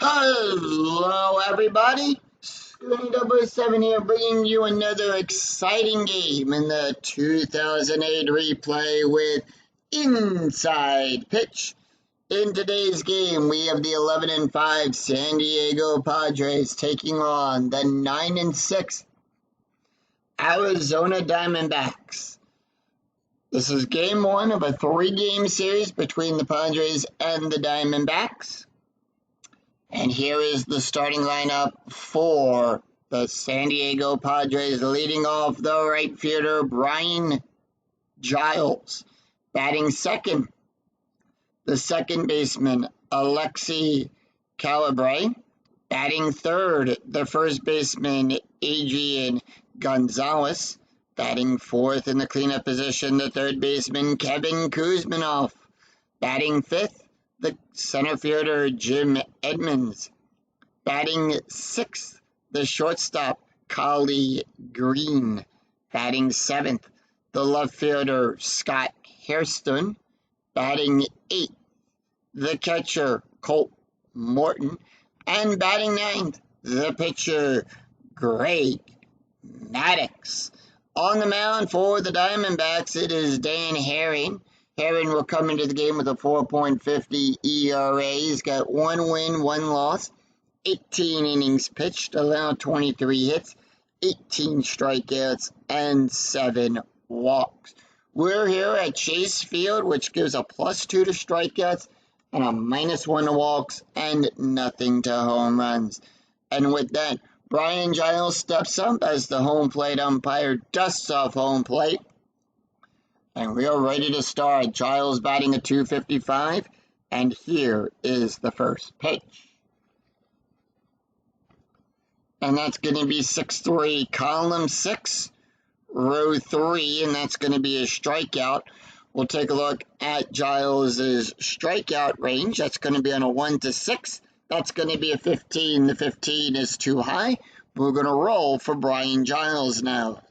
Hello, everybody. Scooty 007 here, bringing you another exciting game in the 2008 replay with Inside Pitch. In today's game, we have the 11-5 San Diego Padres taking on the 9-6 Arizona Diamondbacks. This is game one of a three-game series between the Padres and the Diamondbacks. And here is the starting lineup for the San Diego Padres, leading off the right fielder, Brian Giles. Batting second, the second baseman, Alexi Calabre. Batting third, the first baseman, Adrian Gonzalez. Batting fourth in the cleanup position, the third baseman, Kevin Kuzminoff. Batting fifth, the center fielder, Jim Edmonds. Batting sixth, the shortstop, Collie Green. Batting seventh, the left fielder, Scott Hairston. Batting eighth, the catcher, Colt Morton. And batting ninth, the pitcher, Greg Maddux. On the mound for the Diamondbacks, it is Dan Herring. Herring will come into the game with a 4.50 ERA. He's got 1 win, 1 loss, 18 innings pitched, allowed 23 hits, 18 strikeouts, and 7 walks. We're here at Chase Field, which gives a +2 to strikeouts and a -1 to walks and nothing to home runs. And with that, Brian Giles steps up as the home plate umpire dusts off home plate. And we are ready to start. Giles batting a .255, and here is the first pitch. And that's going to be 6-3, column 6, row 3, and that's going to be a strikeout. We'll take a look at Giles's strikeout range. That's going to be on a 1 to 6. That's going to be a 15. The 15 is too high. We're going to roll for Brian Giles now.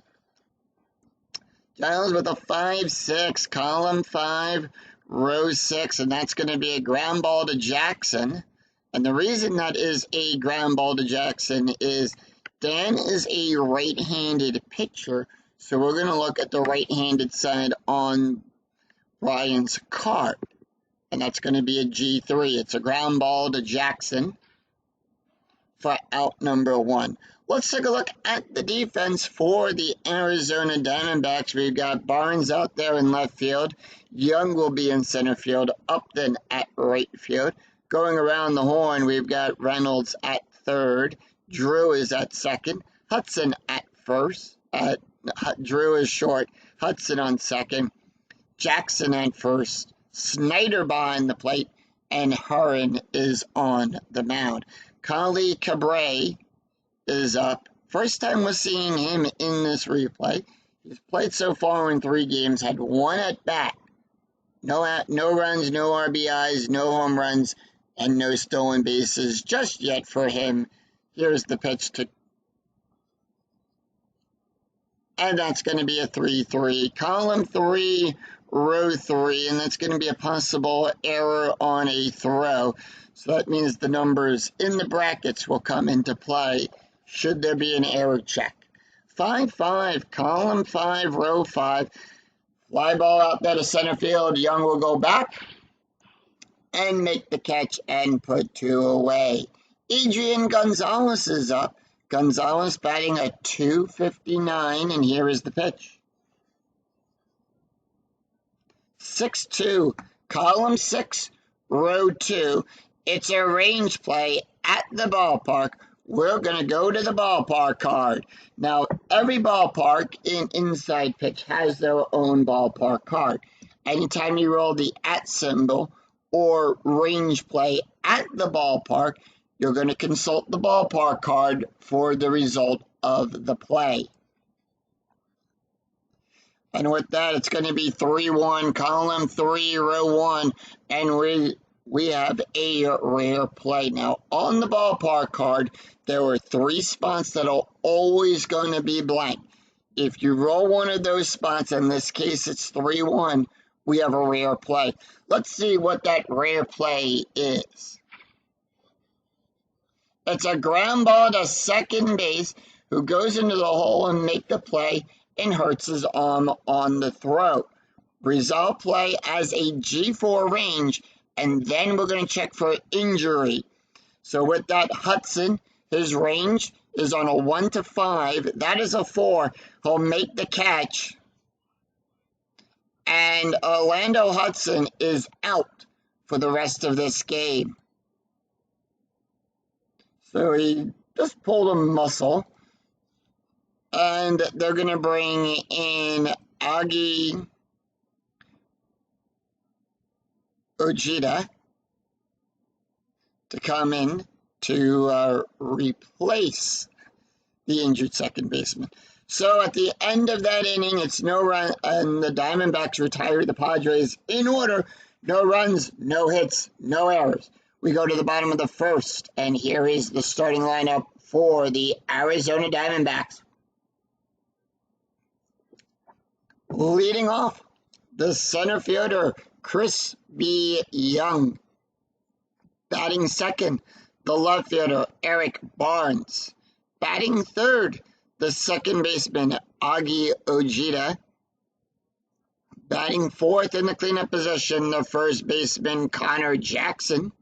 Giles with a 5-6, column 5, row 6, and that's going to be a ground ball to Jackson. And the reason that is a ground ball to Jackson is Dan is a right-handed pitcher, so we're going to look at the right-handed side on Brian's card. And that's going to be a G3. It's a ground ball to Jackson for out number 1. Let's take a look at the defense for the Arizona Diamondbacks. We've got Barnes out there in left field. Young will be in center field. Upton at right field. Going around the horn, we've got Reynolds at third. Drew is at second. Hudson at first. Drew is short. Hudson on second. Jackson at first. Snyder behind the plate. And Herring is on the mound. Collie Cabre is up. First time we're seeing him in this replay. He's played so far in 3 games, had 1 at bat. No runs, no RBIs, no home runs, and no stolen bases just yet for him. Here's the pitch to... And that's going to be a 3-3. Column 3, row 3, and that's going to be a possible error on a throw. So that means the numbers in the brackets will come into play should there be an error check. 5-5, column 5, row 5. Fly ball out there to center field. Young will go back and make the catch and put 2 away. Adrian Gonzalez is up. Gonzalez batting a .259, and here is the pitch. 6-2, column 6, row 2. It's a range play at the ballpark. We're going to go to the ballpark card. Now, every ballpark in Inside Pitch has their own ballpark card. Anytime you roll the @ symbol or range play at the ballpark, you're going to consult the ballpark card for the result of the play. And with that, it's going to be 3-1, column 3, row 1, and we have a rare play. Now, on the ballpark card, there were 3 spots that are always going to be blank. If you roll one of those spots, in this case it's 3-1, we have a rare play. Let's see what that rare play is. It's a ground ball to second base, who goes into the hole and make the play and hurts his arm on the throw. Result play as a G4 range, and then we're going to check for injury. So with that, Hudson, his range is on a 1 to 5. That is a 4. He'll make the catch. And Orlando Hudson is out for the rest of this game. So he just pulled a muscle. And they're going to bring in Agi Ojeda to come in to replace the injured second baseman. So at the end of that inning, it's no run, and the Diamondbacks retire the Padres in order. No runs, no hits, no errors. We go to the bottom of the first, and here is the starting lineup for the Arizona Diamondbacks. Leading off, the center fielder, Chris B. Young. Batting second, the left fielder, Eric Barnes. Batting third, the second baseman, Agi Ojeda. Batting fourth in the cleanup position, the first baseman, Connor Jackson.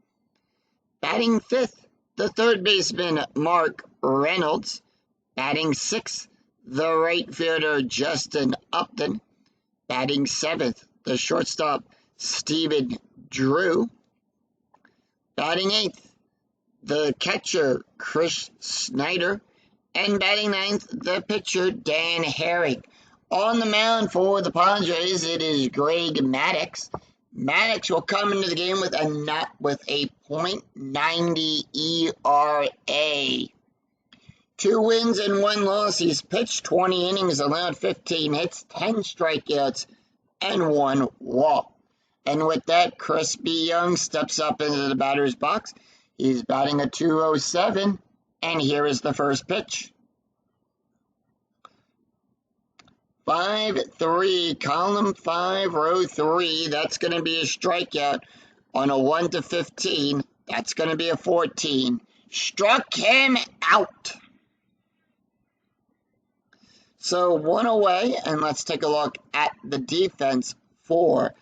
Batting fifth, the third baseman, Mark Reynolds. Batting sixth, the right fielder, Justin Upton. Batting seventh, the shortstop, Stephen Drew. Batting eighth, the catcher, Chris Snyder. And batting ninth, the pitcher, Dan Herring. On the mound for the Padres, it is Greg Maddux. Maddux will come into the game with a .90 ERA. 2 wins and 1 loss. He's pitched 20 innings, allowed 15 hits, 10 strikeouts, and 1 walk. And with that, Chris B. Young steps up into the batter's box. He's batting a .207, and here is the first pitch. 5-3, column 5, row 3. That's going to be a strikeout on a 1 to 15. That's going to be a 14. Struck him out. So 1 away, and let's take a look at the defense for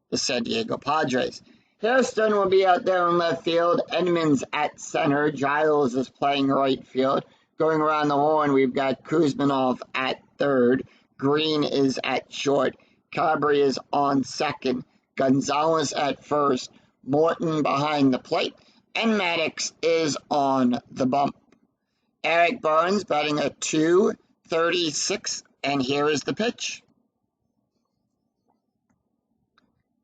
the San Diego Padres. Hairston will be out there in left field. Edmonds at center. Giles is playing right field. Going around the horn, we've got Kuzmanov at third. Green is at short. Cabri is on second. Gonzalez at first. Morton behind the plate. And Maddux is on the bump. Eric Barnes batting a .236. And here is the pitch.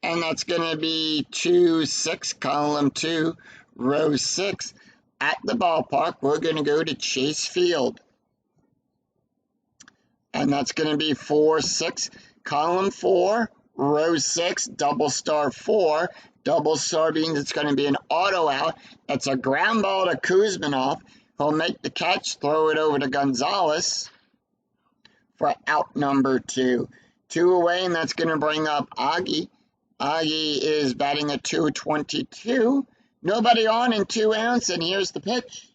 And that's going to be 2-6, column 2, row 6. At the ballpark, we're going to go to Chase Field. And that's going to be 4-6, column 4, row 6, double star 4. Double star means it's going to be an auto out. That's a ground ball to Kuzmanov. He'll make the catch, throw it over to Gonzalez for out number 2. 2 away, and that's going to bring up Agi. Agi is batting a .222. Nobody on in 2 outs, and here's the pitch.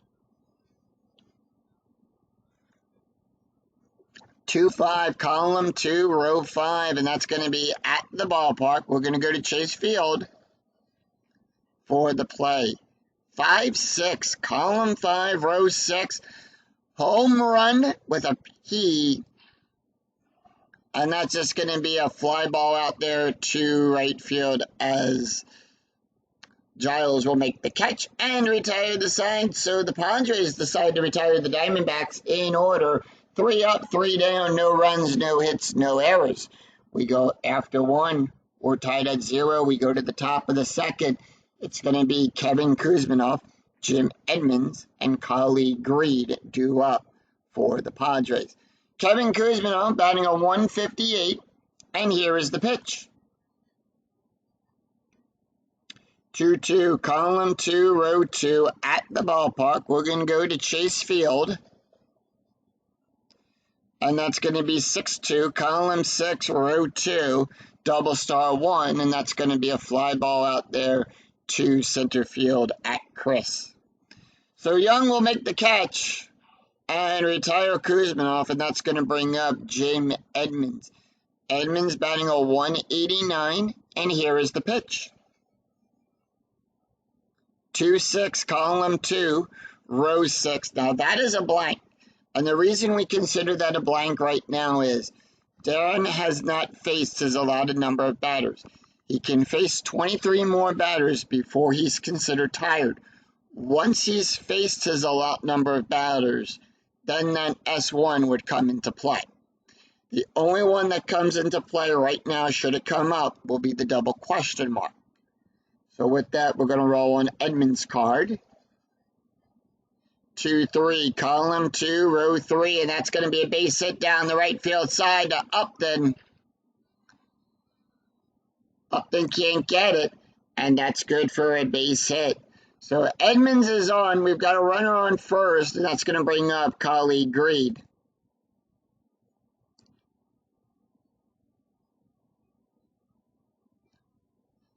2-5, column 2, row 5, and that's going to be at the ballpark. We're going to go to Chase Field for the play. 5-6, column 5, row 6. Home run with a P. And that's just going to be a fly ball out there to right field as Giles will make the catch and retire the side. So the Padres decide to retire the Diamondbacks in order. 3 up, 3 down, no runs, no hits, no errors. We go after 1. We're tied at 0. We go to the top of the second. It's going to be Kevin Kuzmanov, Jim Edmonds, and Kali Greed due up for the Padres. Kevin Kuzmanov batting a .158, and here is the pitch. 2-2, column 2, row 2, at the ballpark. We're going to go to Chase Field. And that's going to be 6-2, column 6, row 2, double star 1, and that's going to be a fly ball out there to center field at Chris. So Young will make the catch and retire Kuzminoff, and that's going to bring up Jim Edmonds. Edmonds batting a 189, and here is the pitch. 2-6, column 2, row 6. Now that is a blank. And the reason we consider that a blank right now is Darren has not faced his allotted number of batters. He can face 23 more batters before he's considered tired. Once he's faced his allotted number of batters, then that S1 would come into play. The only one that comes into play right now, should it come up, will be the double question mark. So with that, we're going to roll on Edmonds' card. 2-3, column 2, row 3, and that's going to be a base hit down the right field side to Upton. Upton can't get it, and that's good for a base hit. So Edmonds is on. We've got a runner on first, and that's going to bring up Colleague Greed.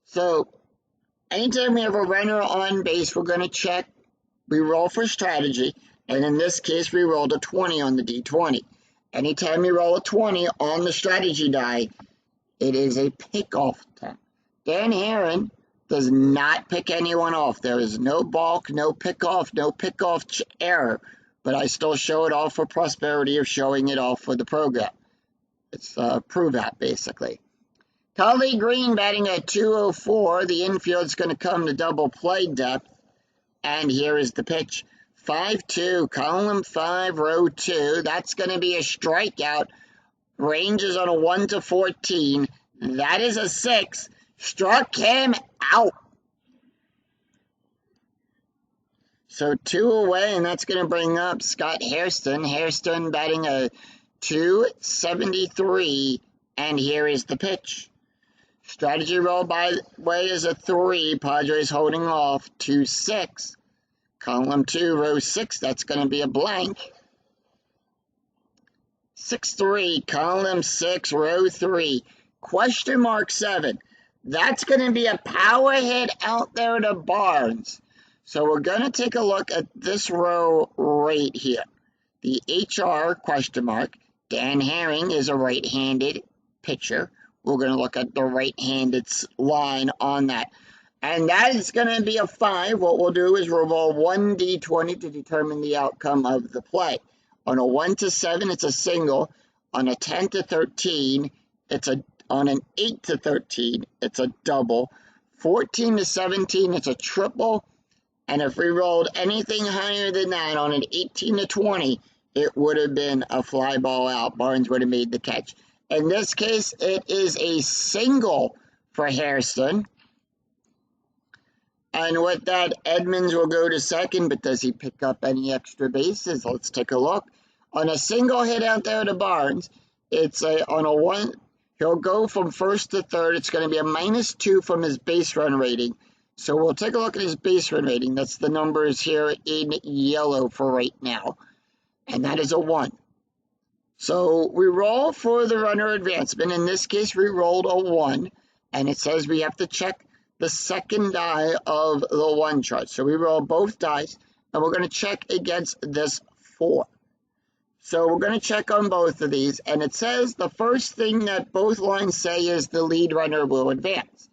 So anytime we have a runner on base, we're going to check. We roll for strategy, and in this case, we rolled a 20 on the D20. Anytime you roll a 20 on the strategy die, it is a pick-off attempt. Dan Heron does not pick anyone off. There is no balk, no pick-off error, but I still show it off for prosperity of showing it off for the program. It's a prove-out, basically. Colleague Green batting at 204. The infield's going to come to double play depth. And here is the pitch. 5-2, column 5, row 2. That's going to be a strikeout. Ranges on a 1-14. That is a 6. Struck him out. So 2 away, and that's going to bring up Scott Hairston. Hairston batting a 273. And here is the pitch. Strategy roll, by the way, is a 3. Padres holding off. 2-6. Column 2, row 6. That's going to be a blank. 6-3. Column 6, row 3. Question mark 7. That's going to be a power hit out there to Barnes. So we're going to take a look at this row right here. The HR question mark. Dan Herring is a right-handed pitcher. We're going to look at the right-handed line on that. And that is going to be a 5. What we'll do is we'll roll 1 D20 to determine the outcome of the play. On a 1-7, it's a single. On a 10-13, on an 8-13, it's a double. 14-17, it's a triple. And if we rolled anything higher than that, on an 18-20, it would have been a fly ball out. Barnes would have made the catch. In this case, it is a single for Hairston. And with that, Edmonds will go to second, but does he pick up any extra bases? Let's take a look. On a single hit out there to Barnes, on a 1, he'll go from first to third. It's going to be a -2 from his base run rating. So we'll take a look at his base run rating. That's the numbers here in yellow for right now. And that is a 1. So we roll for the runner advancement. In this case, we rolled a 1. And it says we have to check the second die of the 1 chart. So we roll both dice, and we're going to check against this 4. So we're going to check on both of these, and it says the first thing that both lines say is the lead runner will advance.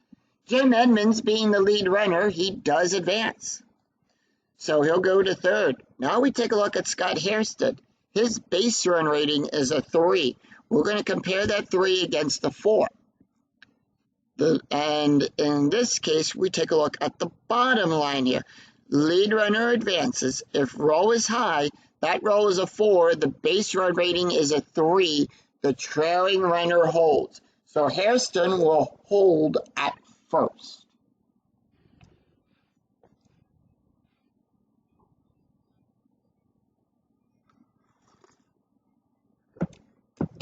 Jim Edmonds, being the lead runner, he does advance. So he'll go to third. Now we take a look at Scott Hairston. His base run rating is a 3. We're going to compare that 3 against the 4. And in this case, we take a look at the bottom line here. Lead runner advances. If roll is high, that roll is a 4. The base run rating is a 3. The trailing runner holds. So Hairston will hold at first.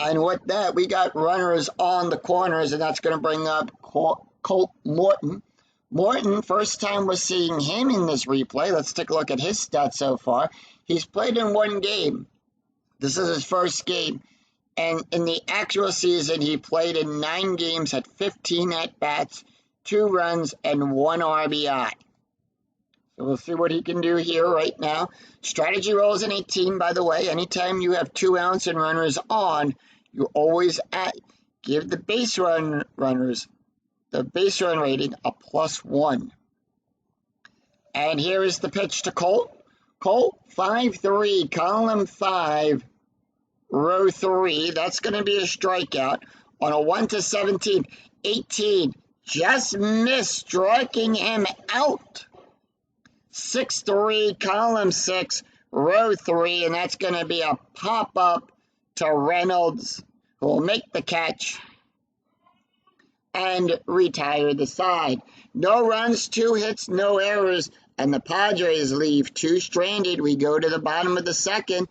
And with that, we got runners on the corners, and that's going to bring up Colt Morton. Morton, first time we're seeing him in this replay. Let's take a look at his stats so far. He's played in 1 game. This is his first game. And in the actual season, he played in 9 games, had 15 at-bats, 2 runs, and 1 RBI. So we'll see what he can do here right now. Strategy rolls an 18, by the way. Anytime you have 2 outs and runners on, you always give the base runners the base run rating a +1. And here is the pitch to Colt. Colt, 5-3, column 5, row 3. That's going to be a strikeout on a 1-17. 18, just missed, striking him out. 6-3, column 6, row 3, and that's going to be a pop-up to Reynolds, who will make the catch and retire the side. No runs, 2 hits, no errors, and the Padres leave 2 stranded. We go to the bottom of the second.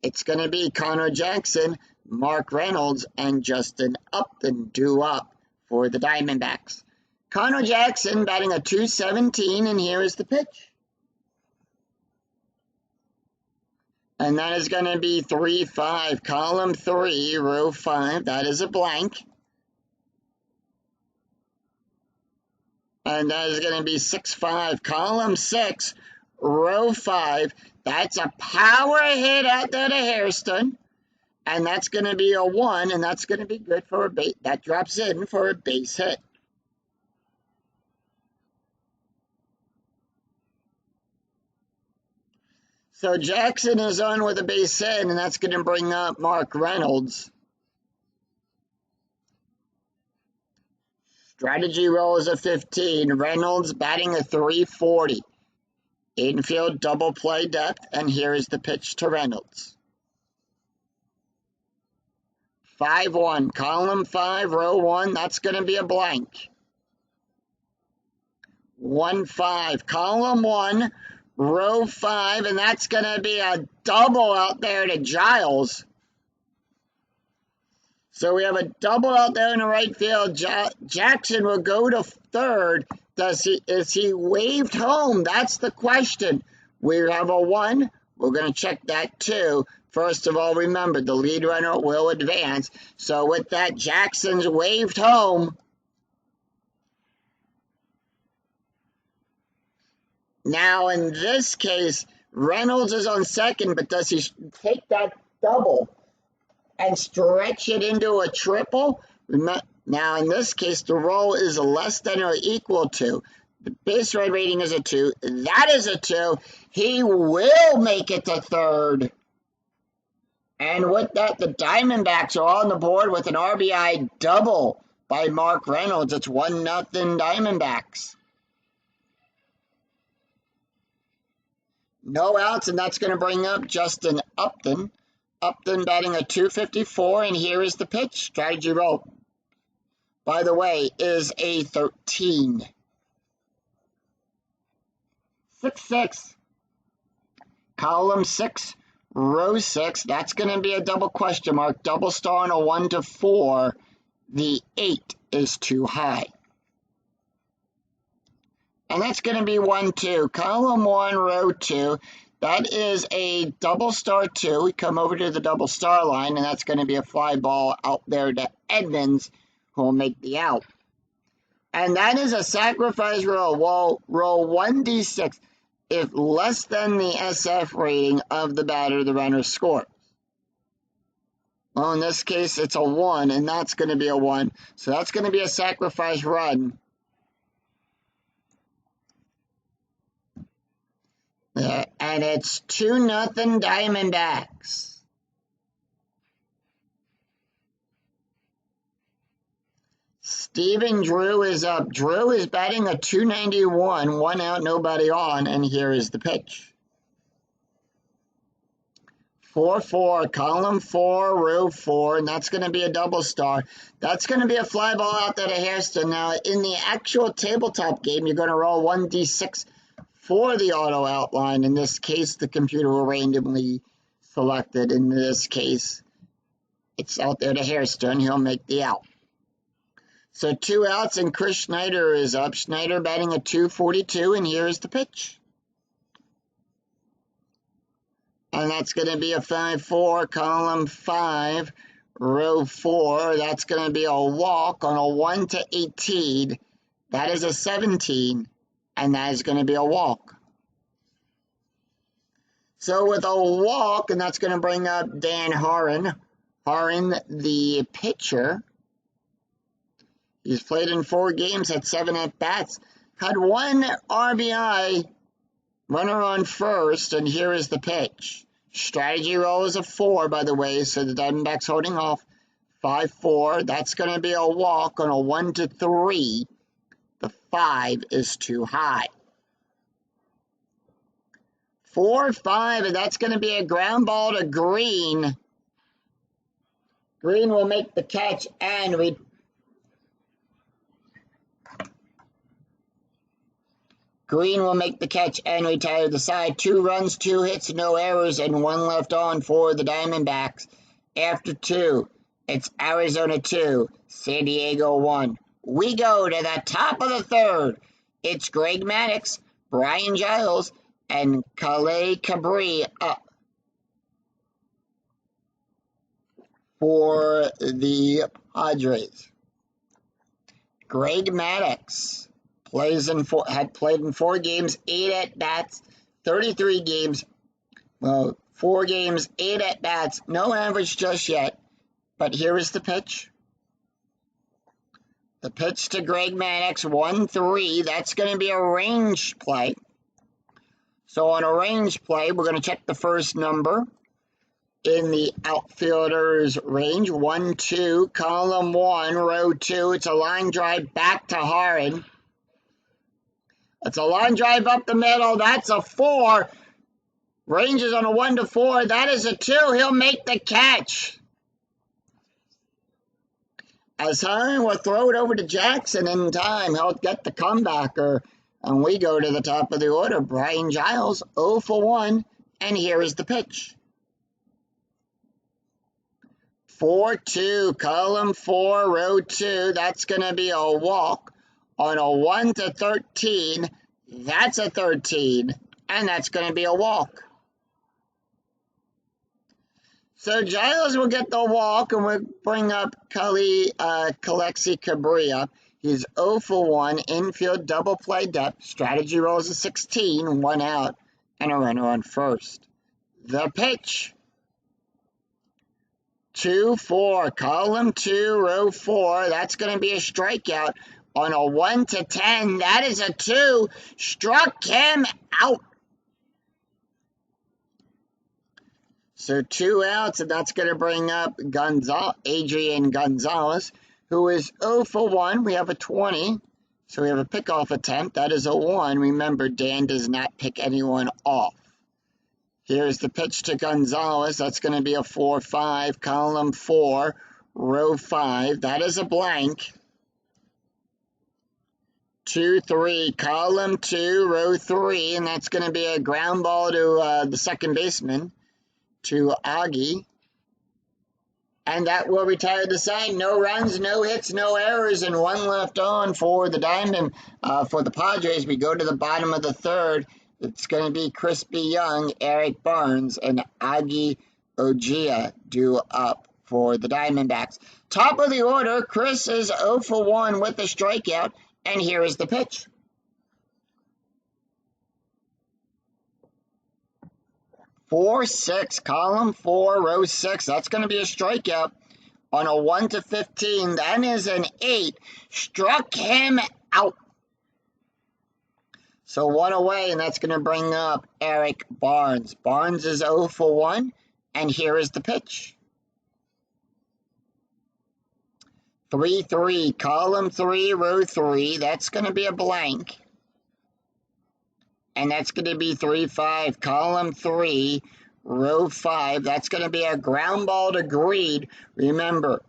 It's going to be Connor Jackson, Mark Reynolds, and Justin Upton due up for the Diamondbacks. Connor Jackson batting a .217, and here is the pitch. And that is going to be 3-5, column 3, row 5. That is a blank. And that is going to be 6-5, column 6, row 5. That's a power hit out there to Hairston. And that's going to be a 1, and that's going to be good for a base. That drops in for a base hit. So Jackson is on with a base hit, and that's going to bring up Mark Reynolds. Strategy roll is a 15. Reynolds batting a .340. Infield double play depth, and here is the pitch to Reynolds. 5-1, column 5, row 1. That's going to be a blank. 1-5, column 1, row 5, and that's going to be a double out there to Giles. So we have a double out there in the right field. Jackson will go to third. Is he waved home? That's the question. We have a 1. We're going to check that too. First of all, remember, the lead runner will advance. So with that, Jackson's waved home. Now, in this case, Reynolds is on second, but does he take that double and stretch it into a triple? Now, in this case, the roll is less than or equal to. The base run rating is a 2. That is a 2. He will make it to third. And with that, the Diamondbacks are on the board with an RBI double by Mark Reynolds. It's 1-0 Diamondbacks. No outs, and that's going to bring up Justin Upton. Upton batting a .254, and here is the pitch. Strategy roll, by the way, is a 13. 6-6, column 6, row 6. That's going to be a double question mark. Double star on a 1-4. The 8 is too high. And that's going to be 1-2. Column 1, row 2. That is a double star 2. We come over to the double star line, and that's going to be a fly ball out there to Edmonds, who will make the out. And that is a sacrifice roll. Well, roll 1d6. If less than the SF rating of the batter, the runner scores. Well, in this case, it's a 1, and that's going to be a 1. So that's going to be a sacrifice run. And it's 2-0 Diamondbacks. Stephen Drew is up. Drew is batting a .291, 1 out, nobody on, and here is the pitch. 4-4, column 4, row 4, and that's going to be a double star. That's going to be a fly ball out there to Hairston. Now, in the actual tabletop game, you're going to roll 1d6 for the auto outline. In this case, the computer will randomly select it. In this case, it's out there to Hairston. He'll make the out. So 2 outs, and Chris Schneider is up. Schneider batting a .242, and here is the pitch. And that's going to be a 5-4, column 5, row 4. That's going to be a walk on a 1-18. That is a 17, and that is going to be a walk. So with a walk, and that's going to bring up Dan Harron. Harron, the pitcher. He's played in 4 games, had 7 at-bats, had 1 RBI, runner on first, and here is the pitch. Strategy roll is a 4, by the way, so the Diamondbacks holding off 5-4. That's going to be a walk on a 1-3. The 5 is too high. 4-5, and that's going to be a ground ball to Green. Green will make the catch and retire the side. 2 runs, 2 hits, no errors, and 1 left on for the Diamondbacks. After 2, it's Arizona 2, San Diego 1. We go to the top of the 3rd. It's Greg Maddux, Brian Giles, and Calais Cabri up for the Padres. Greg Maddux had played in 4 games, 8 at-bats, 33 games. Well, 4 games, 8 at-bats, no average just yet. But here is the pitch. The pitch to Greg Maddux, 1-3. That's going to be a range play. So on a range play, we're going to check the first number in the outfielder's range. 1-2, column 1, row 2. It's a line drive back to Harron. It's a line drive up the middle. That's a 4. Range is on a 1-4. That is a 2. He'll make the catch. As Harron will throw it over to Jackson in time. He'll get the comebacker. And we go to the top of the order. Brian Giles, 0 for 1. And here is the pitch. 4-2, column 4, row 2. That's going to be a walk on a 1-13. That's a 13. And that's going to be a walk. So Giles will get the walk, and we'll bring up Calais Cabri. He's 0 for 1, infield double play depth. Strategy rolls a 16, 1 out, and a runner on first. The pitch. 2-4, column 2, row 4. That's going to be a strikeout on a 1-10. That is a 2. Struck him out. So 2 outs, and that's going to bring up Adrian Gonzalez, who is 0 for 1. We have a 20, so we have a pickoff attempt. That is a 1. Remember, Dan does not pick anyone off. Here's the pitch to Gonzalez. That's going to be a 4-5, column 4, row 5. That is a blank. 2-3, column 2, row 3, and that's going to be a ground ball to the second baseman, to Augie. And that will retire the side. No runs, no hits, no errors, and 1 left on for the for the Padres. We go to the bottom of the 3rd. It's going to be Crispy Young, Eric Barnes, and Augie Ojia due up for the Diamondbacks. Top of the order, Chris is 0 for 1 with a strikeout, and here is the pitch. 4-6, column 4, row 6. That's going to be a strikeout on a 1-15. That is an 8. Struck him out. So 1 away, and that's going to bring up Eric Barnes. Barnes is 0 for 1, and here is the pitch. 3-3, column 3, row 3. That's going to be a blank. And that's going to be 3-5, column 3, row 5. That's going to be a ground ball to Greed. Remember,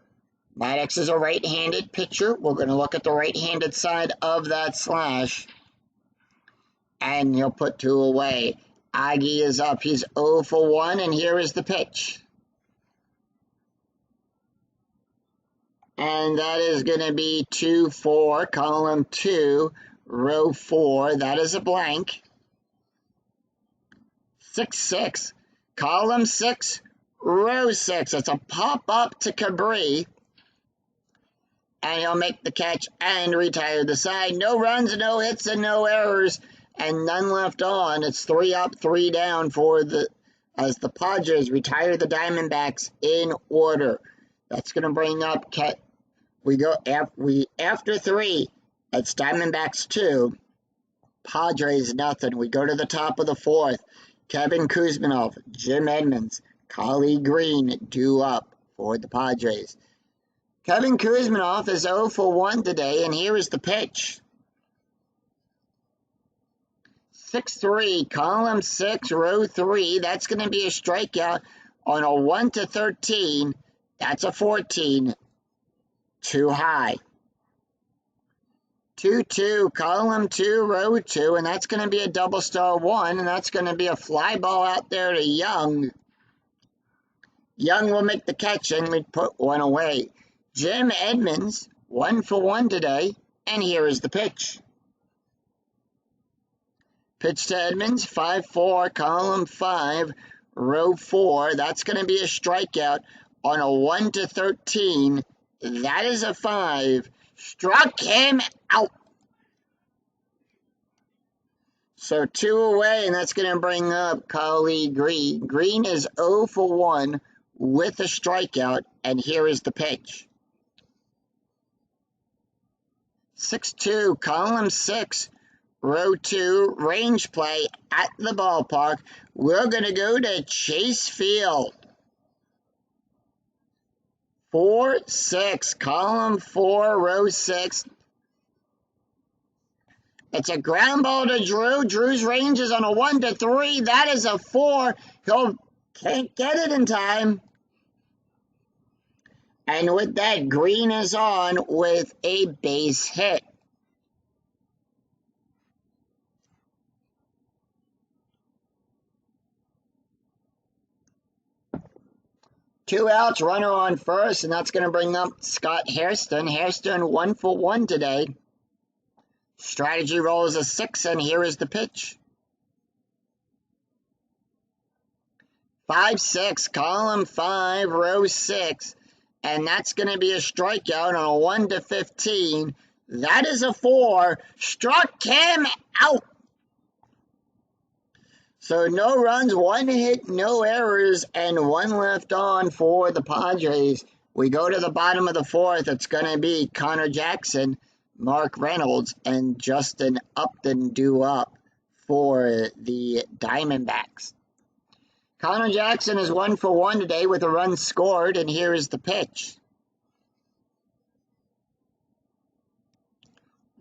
Maddux is a right-handed pitcher. We're going to look at the right-handed side of that slash. And he'll put 2 away. Augie is up. He's 0 for 1, and here is the pitch. And that is going to be 2-4, column 2, row 4. That is a blank. 6-6, column 6, row 6. It's a pop-up to Cabri. And he'll make the catch and retire the side. No runs, no hits, and no errors. And none left on. It's 3 up, 3 down for the as the Padres retire the Diamondbacks in order. That's going to bring up after 3. It's Diamondbacks 2, Padres nothing. We go to the top of the 4th. Kevin Kuzminov, Jim Edmonds, Collie Green due up for the Padres. Kevin Kuzminov is 0 for 1 today, and here is the pitch. 6-3, column 6, row 3. That's going to be a strikeout on a 1-13. That's a 14. Too high. 2-2, column 2, row 2, and that's going to be a double star 1, and that's going to be a fly ball out there to Young. Young will make the catch, and we put one away. Jim Edmonds, 1 for 1 today, and here is the pitch. Pitch to Edmonds, 5-4, column 5, row 4. That's going to be a strikeout on a 1-13. That is a 5. Struck him out. So 2 away, and that's going to bring up Collie Green. Green is 0 for 1 with a strikeout, and here is the pitch. 6-2, column 6, row 2, range play at the ballpark. We're going to go to Chase Field. 4-6, column 4, row 6. It's a ground ball to Drew. Drew's range is on a 1-3. That is a 4. Can't get it in time. And with that, Green is on with a base hit. Two outs, runner on first, and that's going to bring up Scott Hairston. Hairston 1 for 1 today. Strategy roll is a 6, and here is the pitch. 5-6, column 5, row 6, and that's going to be a strikeout on a 1-15. That is a 4. Struck him out. So no runs, 1 hit, no errors, and 1 left on for the Padres. We go to the bottom of the 4th. It's going to be Connor Jackson, Mark Reynolds, and Justin Upton due up for the Diamondbacks. Connor Jackson is 1 for 1 today with a run scored, and here is the pitch.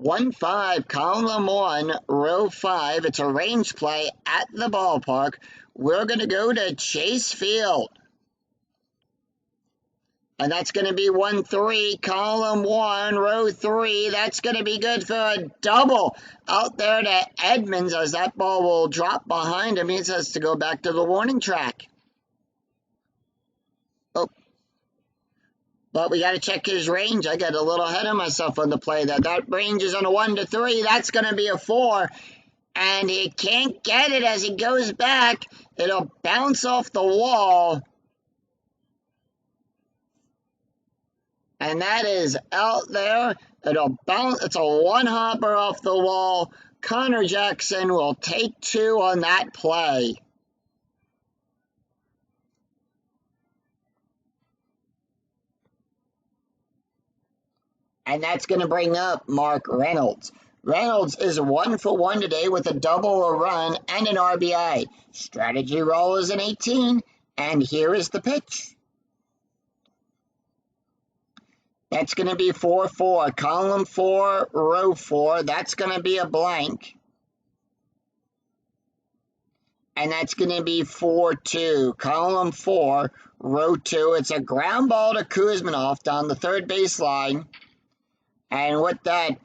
1-5, column 1, row 5. It's a range play at the ballpark. We're going to go to Chase Field. And that's going to be 1-3, column 1, row 3. That's going to be good for a double out there to Edmonds, as that ball will drop behind him. He has to go back to the warning track. Oh. But we got to check his range. I got a little ahead of myself on the play there. That range is on a 1-3. That's going to be a 4. And he can't get it as he goes back. It'll bounce off the wall. And that is out there. It'll bounce. It's a 1-hopper off the wall. Connor Jackson will take 2 on that play. And that's going to bring up Mark Reynolds. Reynolds is 1 for 1 today with a double, a run, and an RBI. Strategy roll is an 18, and here is the pitch. That's going to be 4-4, column 4, row 4. That's going to be a blank. And that's going to be 4-2, column 4, row 2. It's a ground ball to Kuzminov down the third baseline. And with that,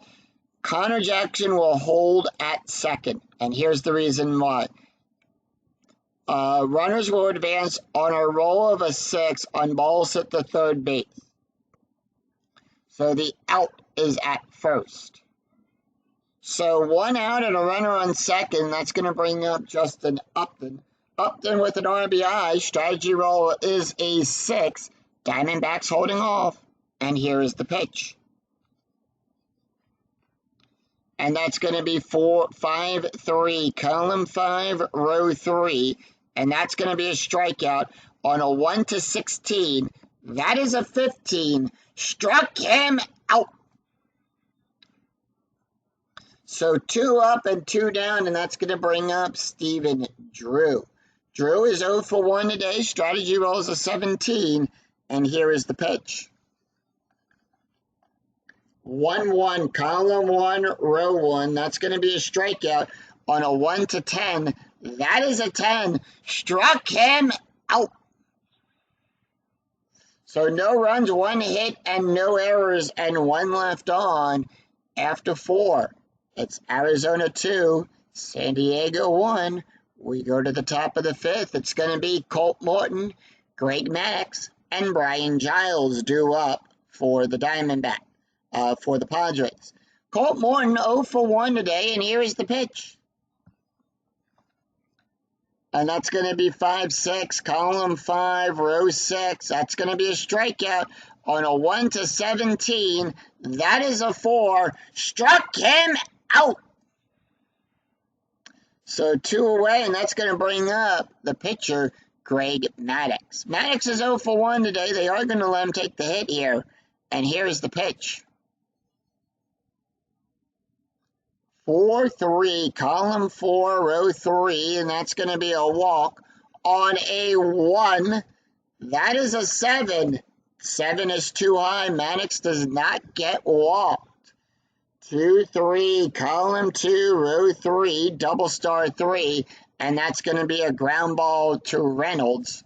Connor Jackson will hold at second. And here's the reason why. Runners will advance on a roll of a 6 on balls at the third base. So the out is at first. So 1 out and a runner on second. That's going to bring up Justin Upton. Upton with an RBI. Strategy roll is a 6. Diamondbacks holding off. And here is the pitch. And that's going to be 5-3, column 5, row 3. and that's going to be a strikeout on a 1-16. That is a 15. Struck him out. So 2 up and 2 down, and that's going to bring up Stephen Drew. Drew is 0 for 1 today. Strategy rolls a 17, and here is the pitch. 1-1, column 1, row 1. That's going to be a strikeout on a 1-10. That is a 10. Struck him out. So no runs, 1 hit, and no errors, and 1 left on after 4. It's Arizona 2, San Diego 1. We go to the top of the 5th. It's going to be Colt Morton, Greg Maddux, and Brian Giles due up for the Diamondbacks. For the Padres. Colt Morton 0 for 1 today, and here is the pitch. And that's going to be 5-6, column 5, row 6. That's going to be a strikeout on a 1-17. That is a 4. Struck him out. So 2 away, and that's going to bring up the pitcher, Greg Maddux. Maddux is 0 for 1 today. They are going to let him take the hit here. And here is the pitch. 4-3, column 4, row 3, and that's going to be a walk on a 1. That is a 7. 7 is too high. Maddux does not get walked. 2-3, column 2, row 3, double star 3, and that's going to be a ground ball to Reynolds.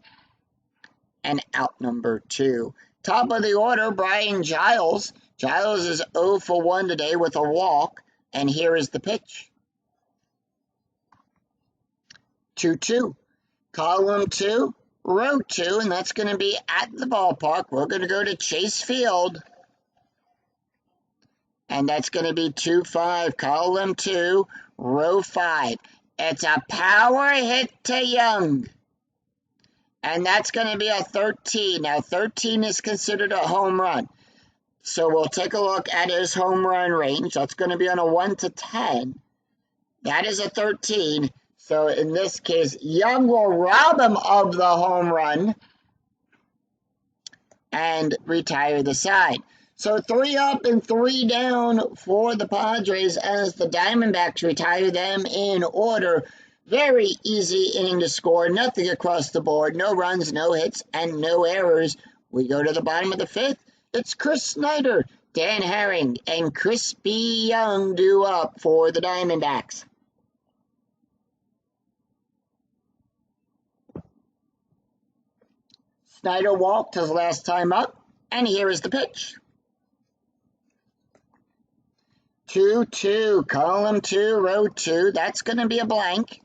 And out number 2. Top of the order, Brian Giles. Giles is 0 for 1 today with a walk. And here is the pitch. 2-2. Column 2, row 2, and that's going to be at the ballpark. We're going to go to Chase Field. And that's going to be 2-5. Column 2, row 5. It's a power hit to Young. And that's going to be a 13. Now, 13 is considered a home run. So we'll take a look at his home run range. That's going to be on a 1-10. That is a 13. So in this case, Young will rob him of the home run and retire the side. So 3 up and 3 down for the Padres as the Diamondbacks retire them in order. Very easy inning to score. Nothing across the board. No runs, no hits, and no errors. We go to the bottom of the 5th. It's Chris Snyder, Dan Herring, and Crispy Young due up for the Diamondbacks. Snyder walked his last time up, and here is the pitch. 2-2, column 2, row 2. That's going to be a blank.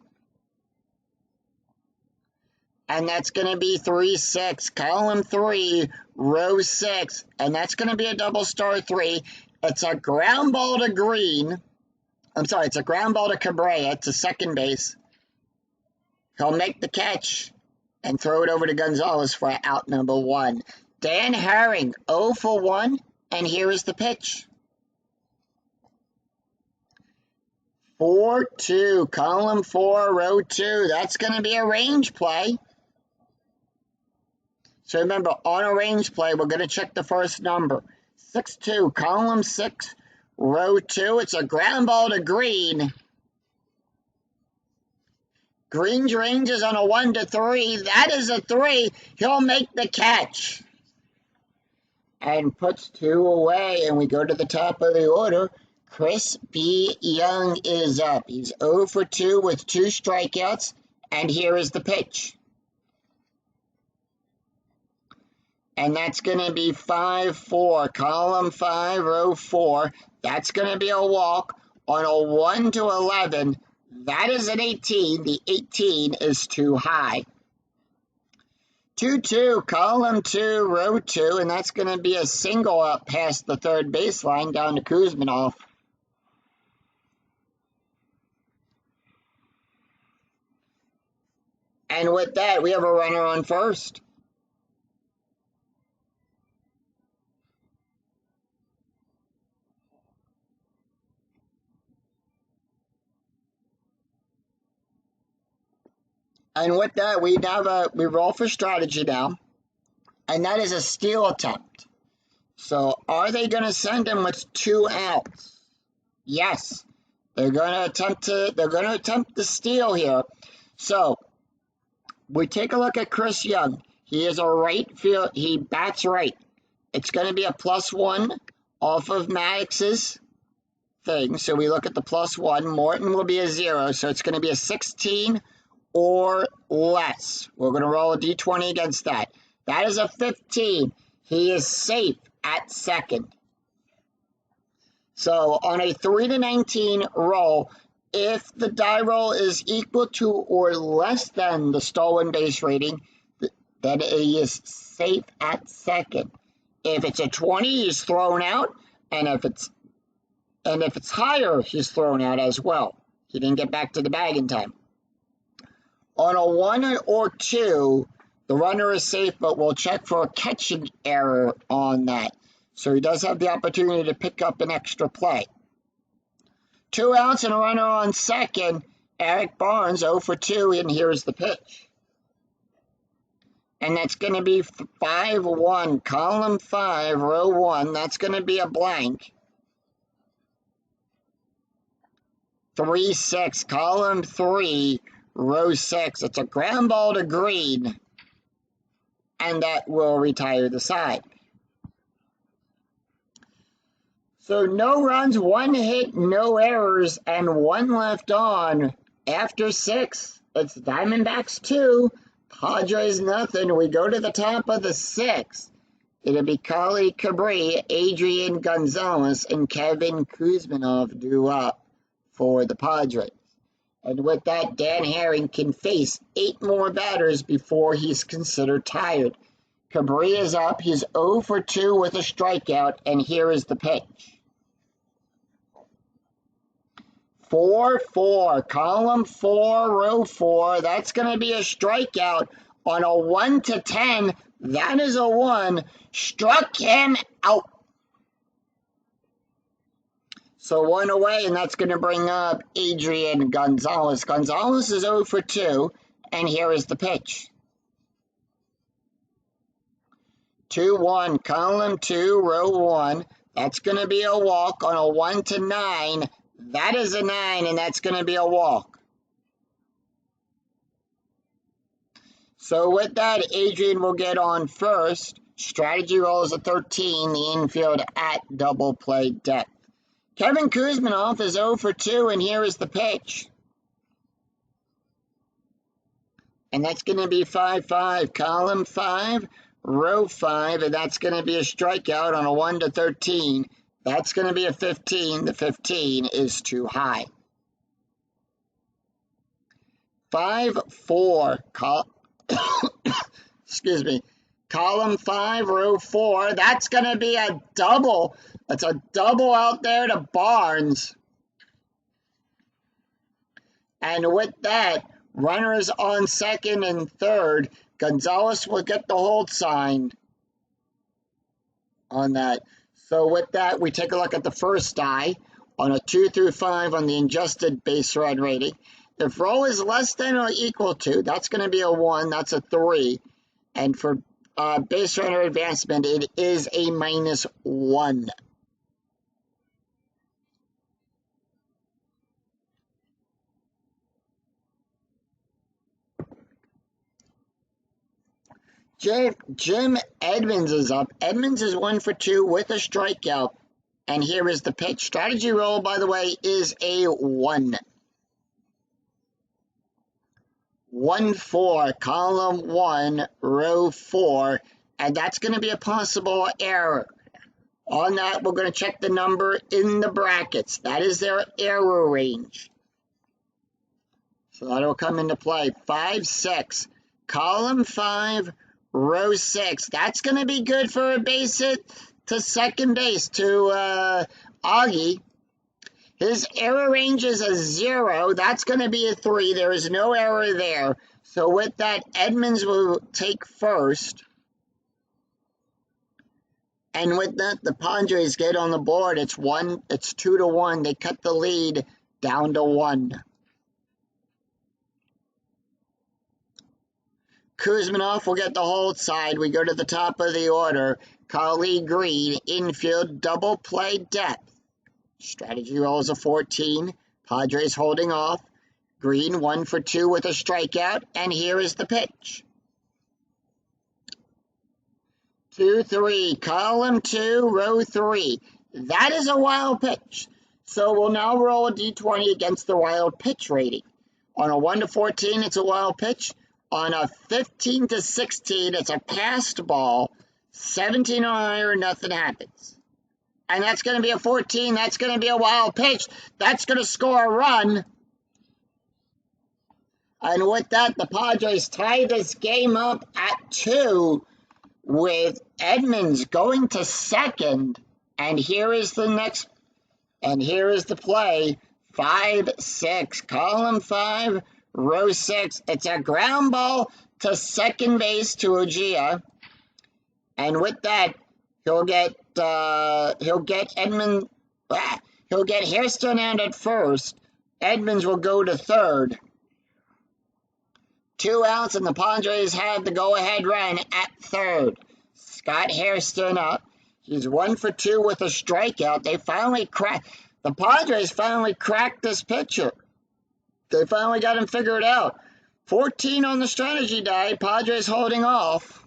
And that's going to be 3-6, column 3, row 6, and that's going to be a double star 3. It's a ground ball to Green. I'm sorry, it's a ground ball to Cabrera to second base. He'll make the catch and throw it over to Gonzalez for out number 1. Dan Herring, 0 for 1, and here is the pitch. 4-2, column 4, row 2. That's going to be a range play. So remember, on a range play, we're going to check the first number. 6-2, column 6, row 2. It's a ground ball to Green. Green's range is on a 1-3. That is a 3. He'll make the catch. And puts 2 away, and we go to the top of the order. Chris B. Young is up. He's 0 for 2 with 2 strikeouts, and here is the pitch. And that's going to be 5-4, column 5, row 4. That's going to be a walk on a 1-11. That is an 18. The 18 is too high. 2-2, column 2, row 2, and that's going to be a single up past the third baseline down to Kuzminoff. And with that, we have a runner on first. And with that, we roll for strategy now, and that is a steal attempt. So are they going to send him with 2 outs? Yes. They're going to attempt the steal here. So we take a look at Chris Young. He is a right field. He bats right. It's going to be a +1 off of Maddox's thing. So we look at the +1. Morton will be a 0. So it's going to be a 16 or less. We're going to roll a d20 against that. That is a 15. He is safe at second. So on a 3-19 roll, if the die roll is equal to or less than the stolen base rating, then he is safe at second. If it's a 20, he's thrown out, and if it's higher, he's thrown out as well. He didn't get back to the bag in time. On a 1 or 2, the runner is safe, but we'll check for a catching error on that. So he does have the opportunity to pick up an extra play. 2 outs and a runner on second. Eric Barnes 0 for 2, and here's the pitch. And that's going to be 5-1, column 5, row 1. That's going to be a blank. 3-6, column 3, row 6. It's a ground ball to green, and that will retire the side. So no runs, 1 hit, no errors, and 1 left on. After 6, it's Diamondbacks 2, Padres nothing. We go to the top of the 6th. It'll be Kali Cabri, Adrian Gonzalez, and Kevin Kuzminov due up for the Padres. And with that, Dan Herring can face 8 more batters before he's considered tired. Cabri is up. He's 0 for 2 with a strikeout, and here is the pitch. 4-4, column 4, row 4. That's going to be a strikeout on a 1-10. That is a 1. Struck him out. So 1 away, and that's going to bring up Adrian Gonzalez. Gonzalez is 0 for 2, and here is the pitch. 2-1, column 2, row 1. That's going to be a walk on a 1-9. That is a 9, and that's going to be a walk. So with that, Adrian will get on first. Strategy roll is a 13, the infield at double play depth. Kevin Kuzminov is 0 for 2, and here is the pitch. And that's going to be 5-5, column 5, row 5, and that's going to be a strikeout on a 1-13. That's going to be a 15. The 15 is too high. 5-4, excuse me, column 5, row 4. That's going to be a double. That's a double out there to Barnes. And with that, runners on second and third. Gonzalez will get the hold signed on that. So with that, we take a look at the first die on a 2 through 5 on the adjusted base run rating. If roll is less than or equal to, that's going to be a 1. That's a 3. And for base runner advancement, it is a -1. Jim Edmonds is up. Edmonds is 1 for 2 with a strikeout. And here is the pitch. Strategy roll, by the way, is a 1. 1-4, column 1, row 4. And that's going to be a possible error. On that, we're going to check the number in the brackets. That is their error range. So that will come into play. 5-6, column 5, row 6. That's going to be good for a base hit to second base to Augie. His error range is a 0. That's going to be a 3. There is no error there. So with that, Edmonds will take first. And with that, the Padres get on the board. It's 2-1. They cut the lead down to 1. Kuzminoff will get the hold side. We go to the top of the order. Carly Green, infield, double play depth. Strategy rolls a 14. Padres holding off. Green 1 for 2 with a strikeout. And here is the pitch. 2-3, column 2, row 3. That is a wild pitch. So we'll now roll a D20 against the wild pitch rating. On a 1 to 14, it's a wild pitch. On a 15 to 16, it's a passed ball. 17 or higher, nothing happens. And that's going to be a 14. That's going to be a wild pitch. That's going to score a run. And with that, the Padres tie this game up at 2 with Edmonds going to second. And here is the play. 5-6, column 5, row 6. It's a ground ball to second base to Ujia. And with that, he'll get Hairston out at first. Edmonds will go to third. 2 outs, and the Padres have the go-ahead run at third. Scott Hairston up. He's 1 for 2 with a strikeout. The Padres finally cracked this pitcher. They finally got him figured out. 14 on the strategy die. Padres holding off.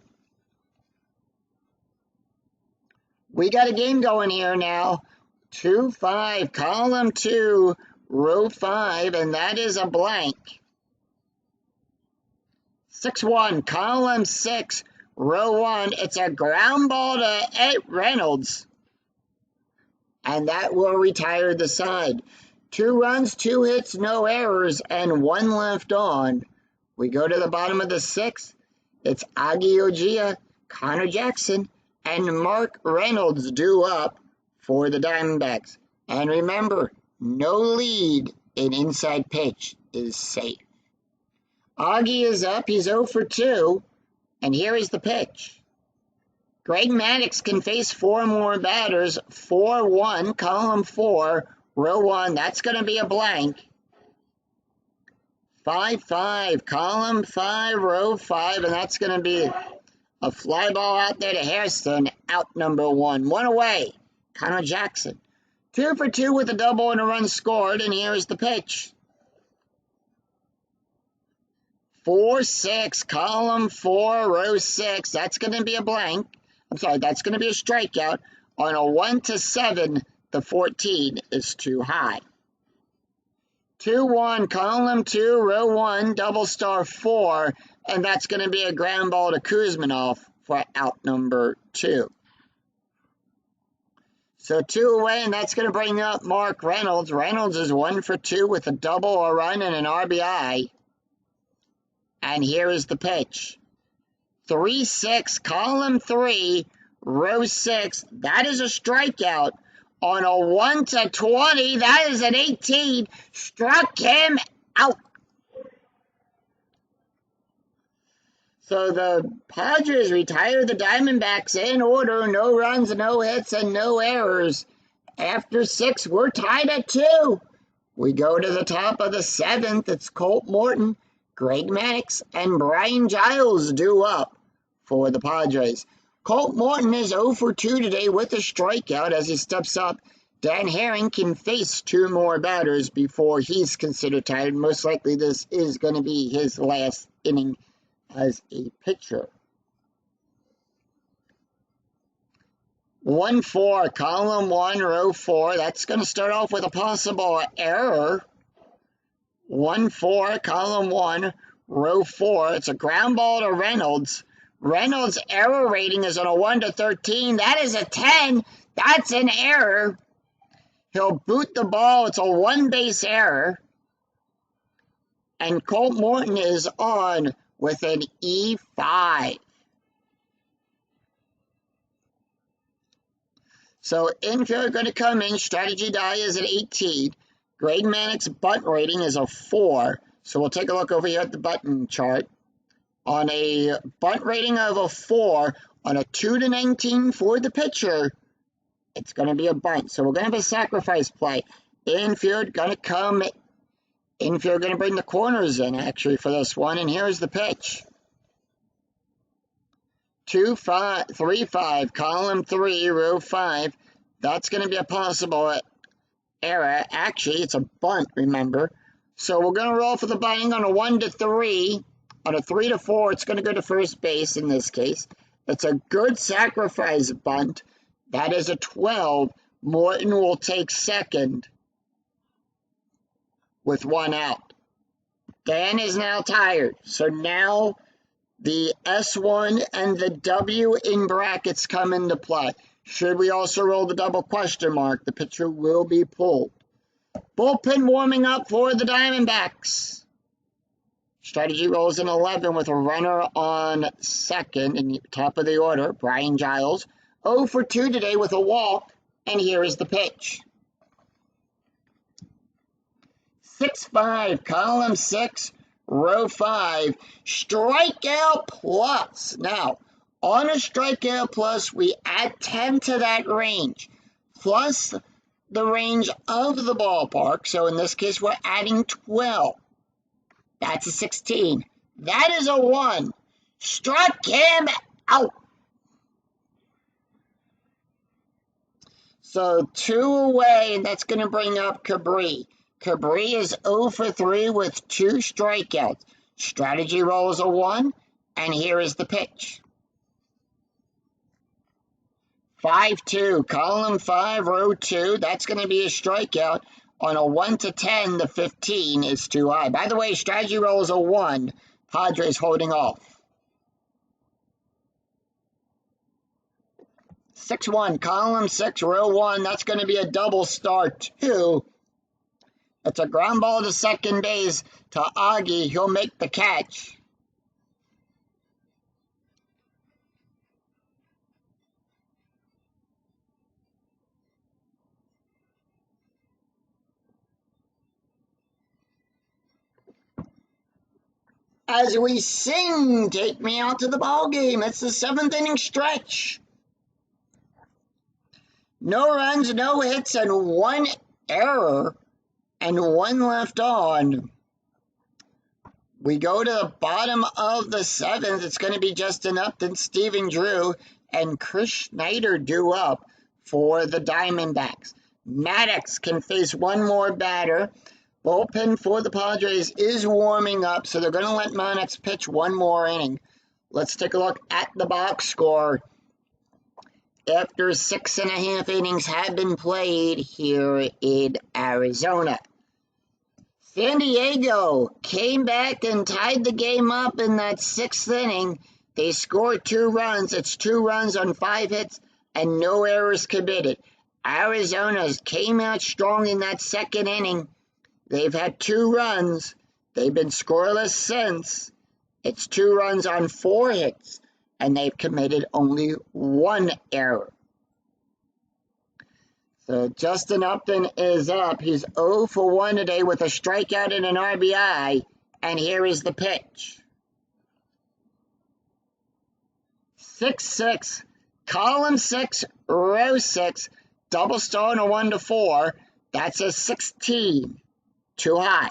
We got a game going here now. 2-5, column 2, row 5, and that is a blank. 6-1, column 6, row 1. It's a ground ball to Reynolds. And that will retire the side. 2 runs, 2 hits, no errors, and 1 left on. We go to the bottom of the 6th. It's Aggie Ujia, Connor Jackson, and Mark Reynolds due up for the Diamondbacks. And remember, no lead in inside pitch is safe. Aggie is up. He's 0 for 2. And here is the pitch. Greg Maddux can face 4 more batters. 4-1, column 4, row 1. That's going to be a blank. 5-5, column 5, row 5. And that's going to be a fly ball out there to Hairston. Out number 1. 1 away. Connor Jackson. 2 for 2 with a double and a run scored. And here is the pitch. 4-6, column 4, row 6. That's going to be a blank. That's going to be a strikeout. On a 1 to 7, the 14 is too high. 2-1, column 2, row 1, double star 4, and that's going to be a ground ball to Kuzminoff for out number 2. So 2 away, and that's going to bring up Mark Reynolds. Reynolds is 1 for 2 with a double, a run, and an RBI. And here is the pitch. 3-6, column 3, row 6. That is a strikeout. On a 1 to 20, that is an 18. Struck him out. So the Padres retire the Diamondbacks in order. No runs, no hits, and no errors. After 6, we're tied at 2. We go to the top of the 7th. It's Colt Morton, Greg Maddux, and Brian Giles due up for the Padres. Colt Morton is 0 for 2 today with a strikeout as he steps up. Dan Herring can face 2 more batters before he's considered tired. Most likely this is going to be his last inning as a pitcher. 1-4, column 1, row 4. That's going to start off with a possible error. 1-4, column 1, row 4. It's a ground ball to Reynolds. Reynolds' error rating is on a 1 to 13. That is a 10. That's an error. He'll boot the ball. It's a 1-base error. And Colt Morton is on with an E5. So infield going to come in. Strategy die is an 18. Greg Maddox's bunt rating is a 4. So we'll take a look over here at the button chart. On a bunt rating of a 4, on a 2 to 19 for the pitcher, it's going to be a bunt. So we're going to have a sacrifice play. Infield going to come. Infield going to bring the corners in, actually, for this one. And here's the pitch. 2-5-3-5, column 3, row 5. That's going to be a possible error. Actually, it's a bunt, remember. So we're going to roll for the bunting on a 1 to 3. On a 3 to 4, it's going to go to first base in this case. It's a good sacrifice bunt. That is a 12. Morton will take second with 1 out. Dan is now tired. So now the S1 and the W in brackets come into play. Should we also roll the double question mark, the pitcher will be pulled. Bullpen warming up for the Diamondbacks. Strategy rolls an 11 with a runner on second in the top of the order, Brian Giles. 0 for 2 today with a walk, and here is the pitch. 6-5, column 6, row 5, strikeout plus. Now, on a strikeout plus, we add 10 to that range, plus the range of the ballpark. So in this case, we're adding 12. That's a 16. That is a 1. Struck him out. So 2 away, and that's going to bring up Cabri. Cabri is 0 for 3 with 2 strikeouts. Strategy roll is a 1, and here is the pitch. 5-2, column 5, row 2. That's going to be a strikeout. On a 1 to 10, the 15 is too high. By the way, strategy roll is a 1. Padres holding off. 6-1, column 6, row 1. That's going to be a double start, too. It's a ground ball to second base to Augie. He'll make the catch. As we sing, take me out to the ball game. It's the 7th inning stretch. No runs, no hits, and 1 error, and 1 left on. We go to the bottom of the 7th. It's going to be Justin Upton, Stephen Drew, and Chris Schneider due up for the Diamondbacks. Maddox can face 1 more batter. Bullpen for the Padres is warming up, so they're going to let Maddox pitch 1 more inning. Let's take a look at the box score. After 6.5 innings have been played here in Arizona, San Diego came back and tied the game up in that 6th inning. They scored 2 runs. It's 2 runs on 5 hits and no errors committed. Arizona came out strong in that 2nd inning. They've had 2 runs. They've been scoreless since. It's 2 runs on 4 hits, and they've committed only 1 error. So Justin Upton is up. He's 0 for 1 today with a strikeout and an RBI, and here is the pitch. 6-6, column 6, row 6, double star on a 1 to 4. That's a 16. Too high.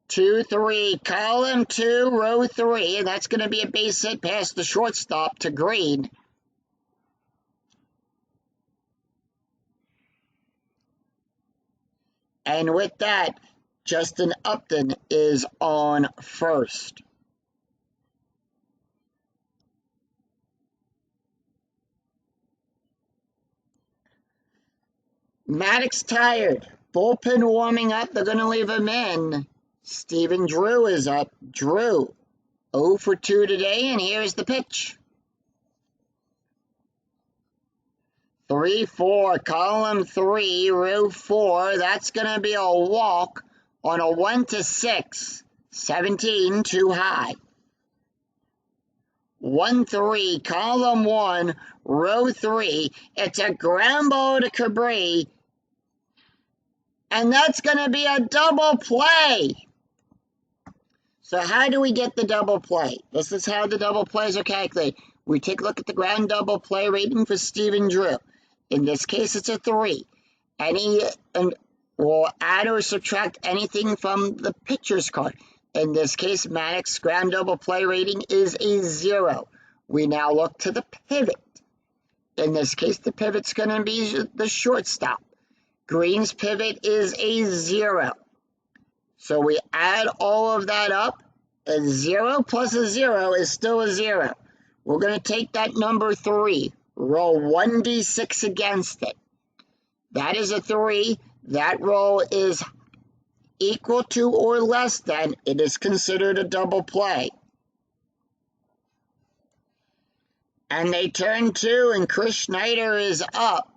2-3, column 2, row 3, and that's going to be a base hit past the shortstop to Green. And with that, Justin Upton is on first. Maddox tired. Bullpen warming up. They're going to leave him in. Stephen Drew is up. Drew, 0 for 2 today, and here's the pitch. 3-4, column 3, row 4. That's going to be a walk on a 1 to 6. 17, too high. 1-3, column 1, row 3. It's a ground ball to Cabri. And that's going to be a double play. So how do we get the double play? This is how the double plays are calculated. We take a look at the ground double play rating for Stephen Drew. In this case, it's a 3. And we'll add or subtract anything from the pitcher's card. In this case, Maddox's ground double play rating is a 0. We now look to the pivot. In this case, the pivot's going to be the shortstop. Green's pivot is a 0. So we add all of that up. A 0 plus a 0 is still a 0. We're going to take that number 3, roll 1d6 against it. That is a 3. That roll is equal to or less than. It is considered a double play. And they turn 2, and Chris Snyder is up.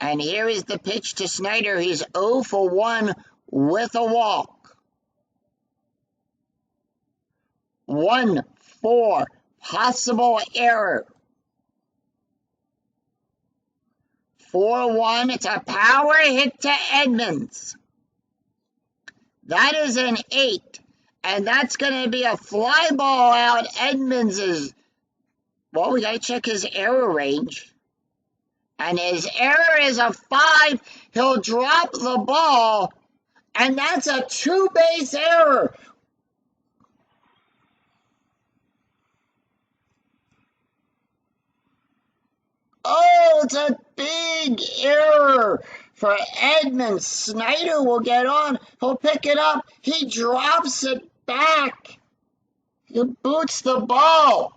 And here is the pitch to Snyder. He's 0 for 1 with a walk. 1-4, possible error. 4-1, it's a power hit to Edmonds. That is an 8, and that's going to be a fly ball out. Edmonds is, well, we got to check his error range. And his error is a 5. He'll drop the ball, and that's a 2-base error. Oh, it's a big error for Edmonds. Snyder will get on. He'll pick it up. He drops it back. He boots the ball.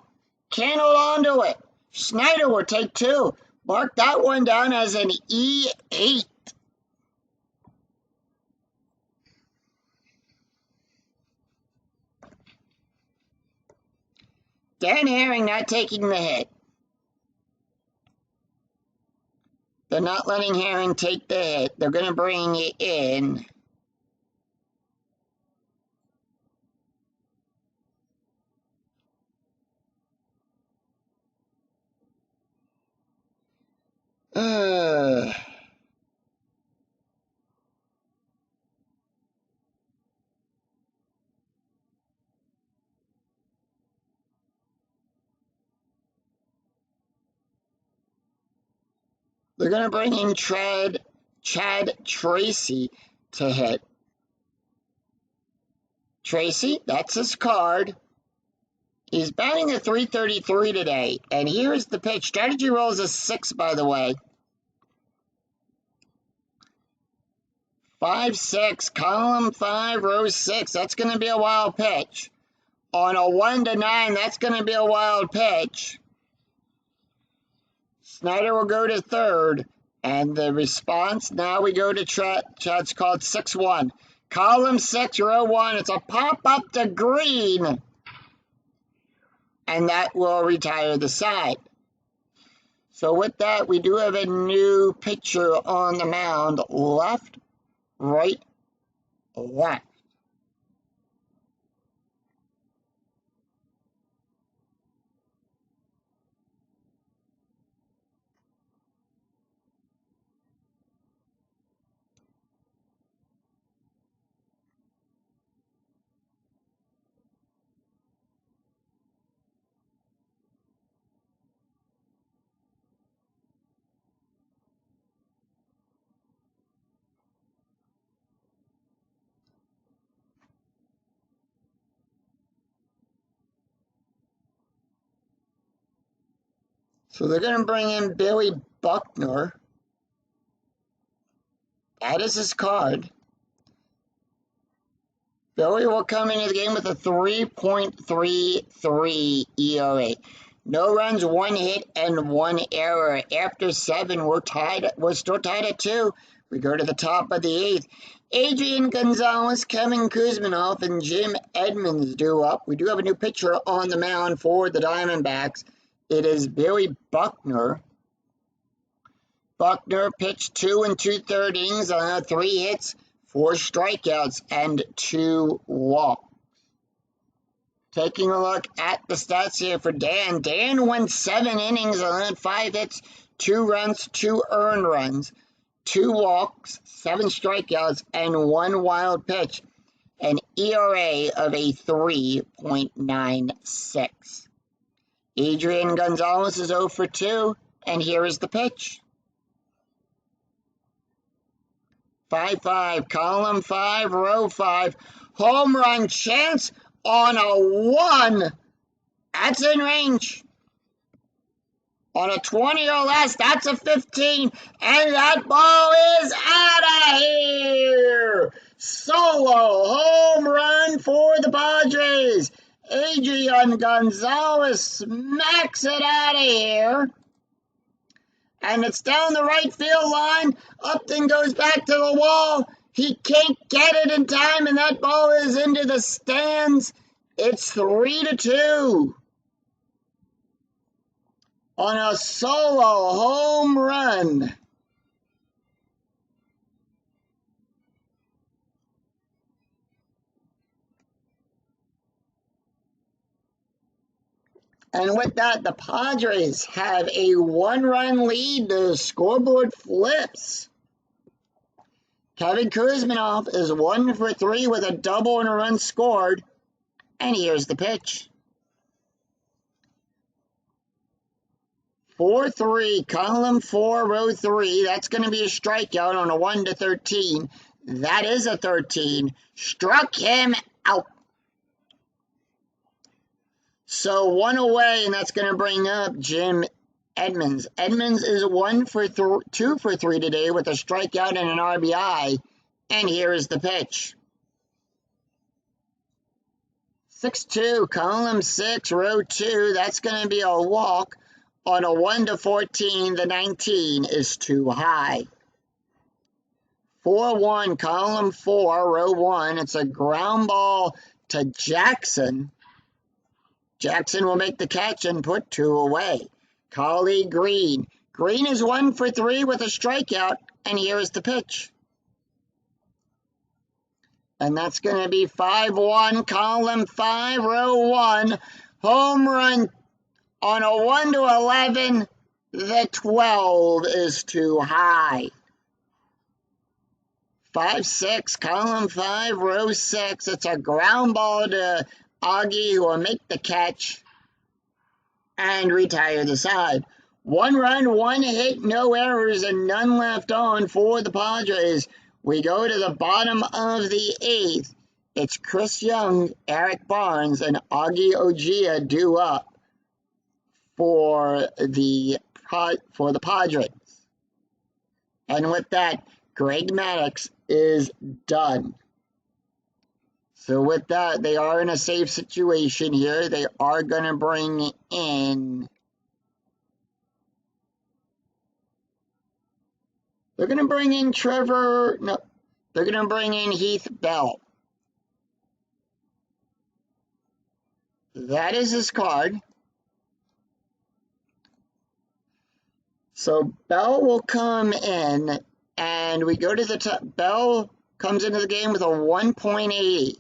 Can't hold on to it. Snyder will take 2. Mark that one down as an E8. Dan Herring not taking the hit. They're not letting Herring take the hit. They're going to bring it in. They're going to bring in Chad Tracy to hit. Tracy, that's his card. He's batting a .333 today. And here's the pitch. Strategy rolls a 6, by the way. 5-6, column 5, row 6. That's going to be a wild pitch. On a 1-9, that's going to be a wild pitch. Snyder will go to third, and the response, now we go to Chad's called 6-1. Column 6, row 1, it's a pop-up to Green, and that will retire the side. So with that, we do have a new pitcher on the mound, left, right, left. So they're going to bring in Billy Buckner. That is his card. Billy will come into the game with a 3.33 ERA. No runs, 1 hit, and 1 error. After 7, we're still tied at 2. We go to the top of the 8th. Adrian Gonzalez, Kevin Kuzminoff, and Jim Edmonds due up. We do have a new pitcher on the mound for the Diamondbacks. It is Billy Buckner. Buckner pitched 2 2/3 innings, 3 hits, 4 strikeouts, and 2 walks. Taking a look at the stats here for Dan. Dan went 7 innings, 5 hits, 2 runs, 2 earned runs, 2 walks, 7 strikeouts, and 1 wild pitch. An ERA of a 3.96. Adrian Gonzalez is 0 for 2, and here is the pitch. 5-5, column 5, row 5. home run chance on a 1. That's in range. On a 20 or less, that's a 15. And that ball is out of here. Solo home run for the Padres. Adrian Gonzalez smacks it out of here. And it's down the right field line. Upton goes back to the wall. He can't get it in time, and that ball is into the stands. It's 3-2. On a solo home run. And with that, the Padres have a 1-run lead. The scoreboard flips. Kevin Kuzminoff is 1 for 3 with a double and a run scored. And here's the pitch. 4-3, column 4, row 3. That's going to be a strikeout on a 1-13. That is a 13. Struck him out. So 1 away, and that's going to bring up Jim Edmonds. Edmonds is 2 for 3 today with a strikeout and an RBI. And here is the pitch. 6-2, column 6, row 2. That's going to be a walk. On a 1-14, the 19 is too high. 4-1, column 4, row 1. It's a ground ball to Jackson. Jackson will make the catch and put 2 away. Collie Green. Green is 1 for 3 with a strikeout, and here is the pitch. And that's going to be 5-1, column 5, row 1. Home run on a 1-11. The 12 is too high. 5-6, column 5, row 6. It's a ground ball to Augie, who will make the catch and retire the side. 1 run, 1 hit, no errors, and none left on for the Padres. We go to the bottom of the 8th. It's Chris Young, Eric Barnes, and Augie Ojia due up for the Padres. And with that, Greg Maddux is done. So with that, they are in a safe situation here. They are going to bring in... They're going to bring in Trevor... No, they're going to bring in Heath Bell. That is his card. So Bell will come in, and we go to the top. Bell comes into the game with a 1.80.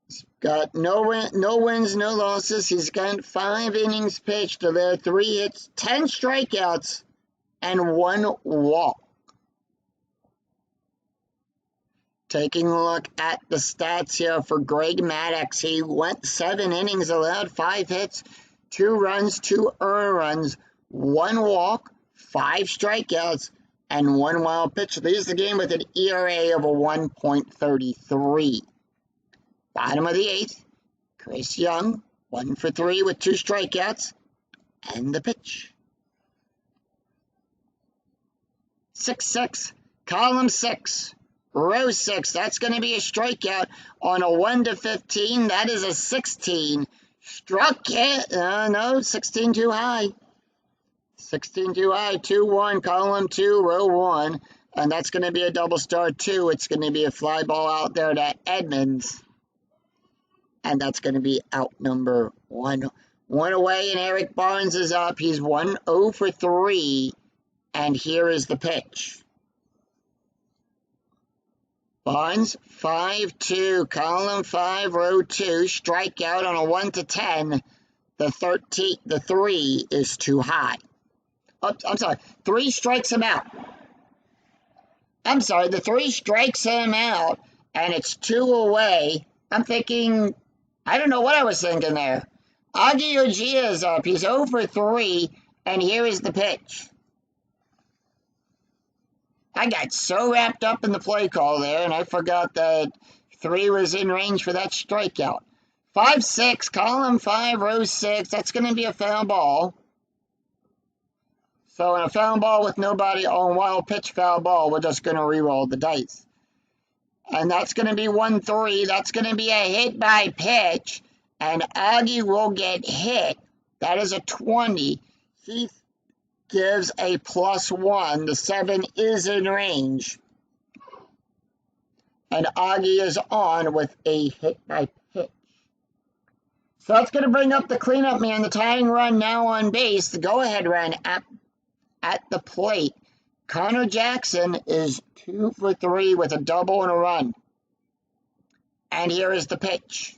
He's got no wins, no losses. He's got 5 innings pitched. There are 3 hits, 10 strikeouts, and 1 walk. Taking a look at the stats here for Greg Maddux. He went 7 innings, allowed 5 hits, 2 runs, 2 earned runs, 1 walk, 5 strikeouts, and 1 wild pitch. Leads the game with an ERA of a 1.33. Bottom of the 8th, Chris Young, 1 for 3 with 2 strikeouts, and the pitch. 6-6, column 6, row 6. That's going to be a strikeout on a 1-15. That is a 16. Struck it. No, 16 too high. 16 too high. 2-1, column 2, row 1. And that's going to be a double star 2. It's going to be a fly ball out there to Edmonds. And that's going to be out number 1. 1 away, and Eric Barnes is up. He's 0 for 3. And here is the pitch. Barnes, 5-2, column 5, row 2, strikeout on a 1-10. The 3 is too high. Oh, I'm sorry, 3 strikes him out. I'm sorry, the 3 strikes him out, and it's 2 away. I'm thinking, I don't know what I was thinking there. Augie Ojia is up. He's 0 for 3, and here is the pitch. I got so wrapped up in the play call there, and I forgot that 3 was in range for that strikeout. 5-6, column 5, row 6. That's going to be a foul ball. So in a foul ball with nobody on wild pitch foul ball, we're just going to re-roll the dice. And that's going to be 1-3. That's going to be a hit by pitch. And Augie will get hit. That is a 20. Heath gives a +1. The 7 is in range. And Augie is on with a hit by pitch. So that's going to bring up the cleanup man, the tying run now on base, the go-ahead run at the plate. Connor Jackson is 2 for 3 with a double and a run. And here is the pitch.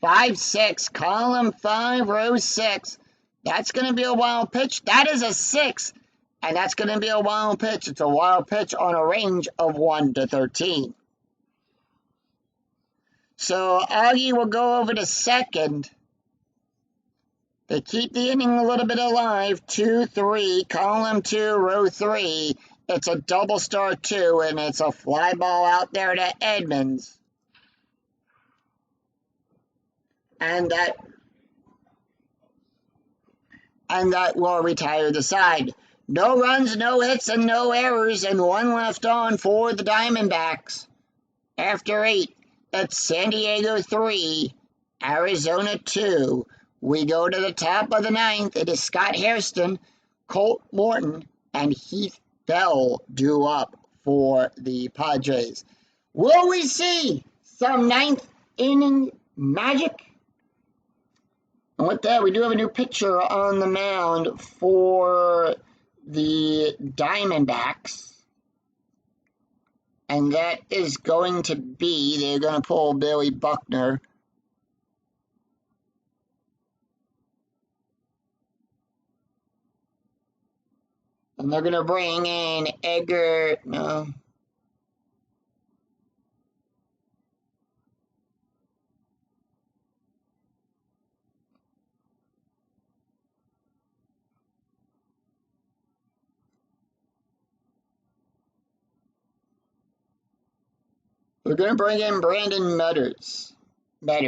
5-6, column 5, row 6. That's going to be a wild pitch. That is a 6, and that's going to be a wild pitch. It's a wild pitch on a range of 1 to 13. So Augie will go over to second. They keep the inning a little bit alive. 2-3, column 2, row 3. It's a double star 2, and it's a fly ball out there to Edmonds. And that will retire the side. No runs, no hits, and no errors, and 1 left on for the Diamondbacks. After 8, it's San Diego 3, Arizona 2. We go to the top of the 9th. It is Scott Hairston, Colt Morton, and Heath Bell due up for the Padres. Will we see some 9th inning magic? And with that, we do have a new pitcher on the mound for the Diamondbacks. And that is going to be, they're going to pull Billy Buckner. And they're going to bring in Edgar, no. We're going to bring in Brandon Metters. That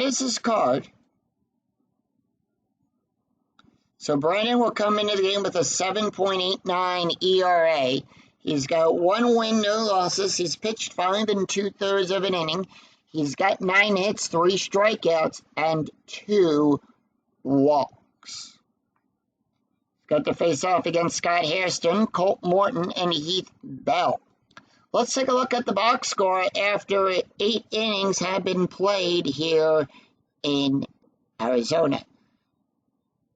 is his card. So Brandon will come into the game with a 7.89 ERA. He's got 1 win, no losses. He's pitched 5 2/3 of an inning. He's got 9 hits, 3 strikeouts, and 2 walks. Got to face off against Scott Hairston, Colt Morton, and Heath Bell. Let's take a look at the box score after 8 innings have been played here in Arizona.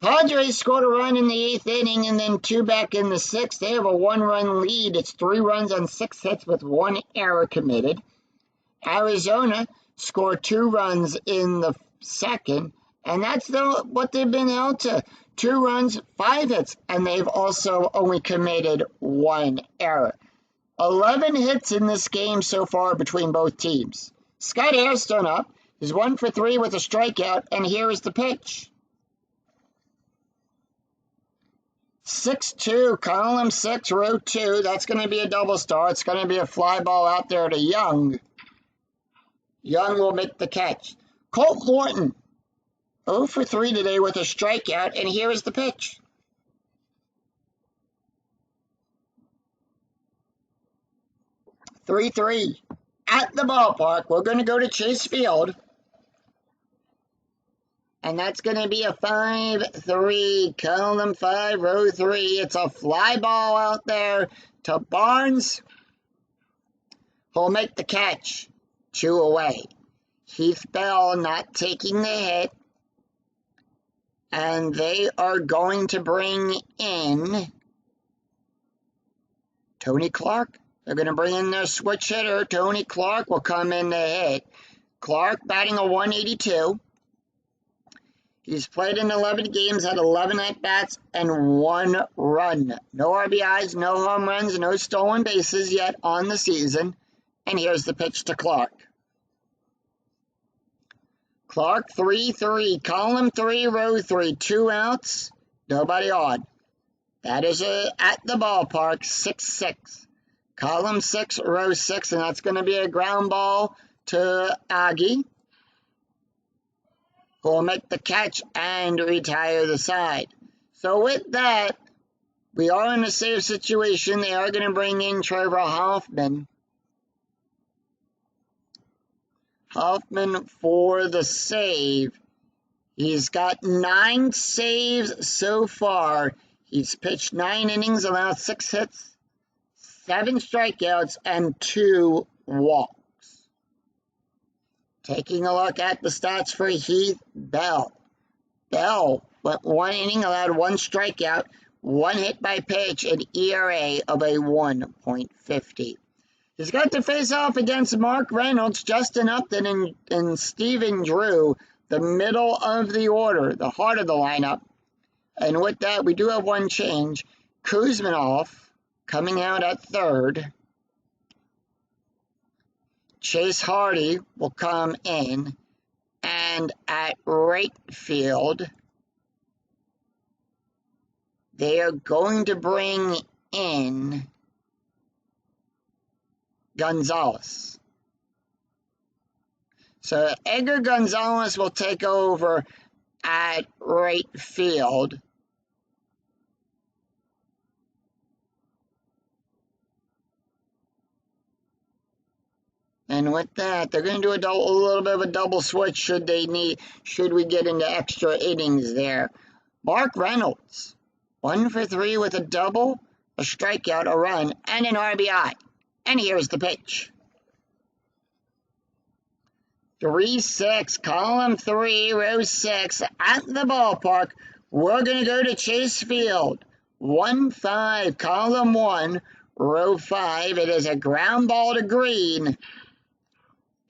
Padres scored a run in the 8th inning and then 2 back in the 6th. They have a 1-run lead. It's 3 runs on 6 hits with 1 error committed. Arizona scored 2 runs in the 2nd, and that's what they've been able to. 2 runs, 5 hits, and they've also only committed 1 error. 11 hits in this game so far between both teams. Scott Hairston up. He's 1 for 3 with a strikeout, and here is the pitch. 6-2, column 6, row 2. That's going to be a double star. It's going to be a fly ball out there to Young. Young will make the catch. Colt Morton, 0 for 3 today with a strikeout, and here is the pitch. 3-3 at the ballpark. We're going to go to Chase Field. And that's going to be a 5-3, column 5, row 3. It's a fly ball out there to Barnes. He'll make the catch. 2 away. Heath Bell not taking the hit. And they are going to bring in Tony Clark. They're going to bring in their switch hitter. Tony Clark will come in to hit. Clark batting a 182. He's played in 11 games, had 11 at-bats, and 1 run. No RBIs, no home runs, no stolen bases yet on the season. And here's the pitch to Clark. Clark, 3-3, column 3, row 3, 2 outs, nobody on. That is at the ballpark, 6-6. column 6, row 6, and that's going to be a ground ball to Aggie, who will make the catch and retire the side. So with that, we are in a safe situation. They are going to bring in Trevor Hoffman. Hoffman for the save. He's got 9 saves so far. He's pitched 9 innings, allowed 6 hits, 7 strikeouts, and 2 walks. Taking a look at the stats for Heath Bell. Bell went 1 inning, allowed 1 strikeout, 1 hit by pitch, an ERA of a 1.50. He's got to face off against Mark Reynolds, Justin Upton, and Stephen Drew, the middle of the order, the heart of the lineup. And with that, we do have 1 change. Kuzminoff coming out at third. Chase Hardy will come in. And at right field, they are going to bring in Gonzalez. So Edgar Gonzalez will take over at right field. And with that, they're going to do a little bit of a double switch should we get into extra innings there. Mark Reynolds, 1 for 3 with a double, a strikeout, a run, and an RBI. And here's the pitch. 3-6, column 3, row 6, at the ballpark. We're going to go to Chase Field. 1-5, column 1, row 5. It is a ground ball to Green.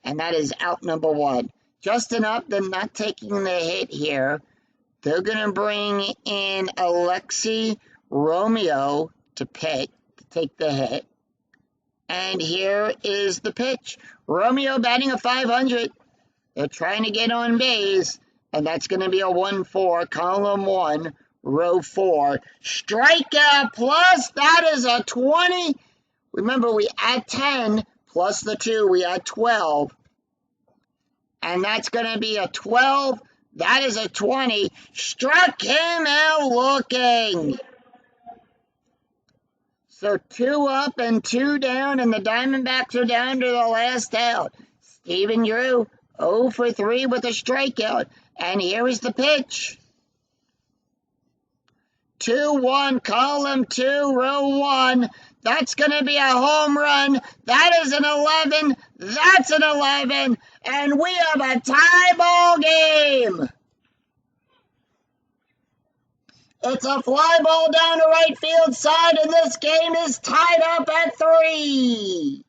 And that is out number 1. Justin Upton not taking the hit here. They're going to bring in Alexi Romeo to take the hit. And here is the pitch. Romeo batting a .500. They're trying to get on base. And that's going to be a 1-4, column 1, row 4. Strikeout plus, that is a 20. Remember, we add 10 plus the 2, we add 12. And that's going to be a 12. That is a 20. Struck him out looking. So 2 up and 2 down, and the Diamondbacks are down to the last out. Stephen Drew, 0 for 3 with a strikeout. And here is the pitch. 2-1, column 2, row 1. That's going to be a home run. That is an 11. That's an 11. And we have a tie ball game. It's a fly ball down the right field side, and this game is tied up at 3.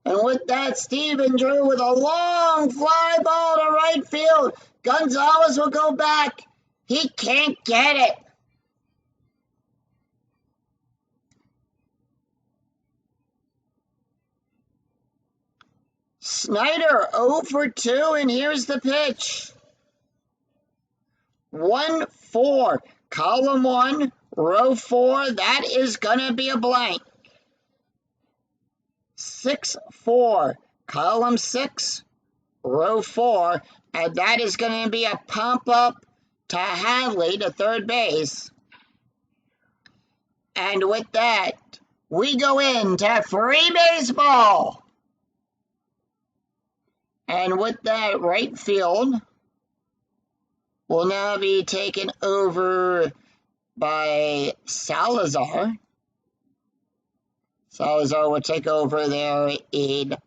And with that, Stephen Drew with a long fly ball to right field. Gonzalez will go back. He can't get it. Snyder 0 for 2, and here's the pitch. 1-4, column 1, row 4. That is going to be a blank. 6-4, column 6, row 4. And that is going to be a pump up to Hadley to third base. And with that, we go into free baseball. And with that, right field will now be taken over by Salazar. Salazar will take over there in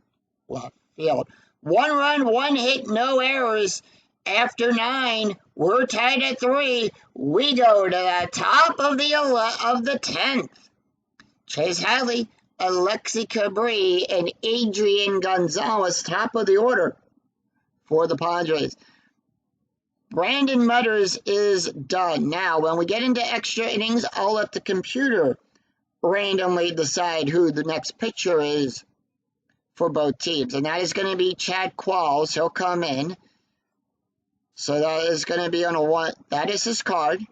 left field. 1 run, 1 hit, no errors. After 9, we're tied at 3. We go to the top of the 10th. Chase Hadley, Alexi Cabri, and Adrian Gonzalez, top of the order for the Padres. Brandon Mudders is done. Now, when we get into extra innings, I'll let the computer randomly decide who the next pitcher is for both teams. And that is going to be Chad Qualls. He'll come in. So that is going to be on a 1. That is his card.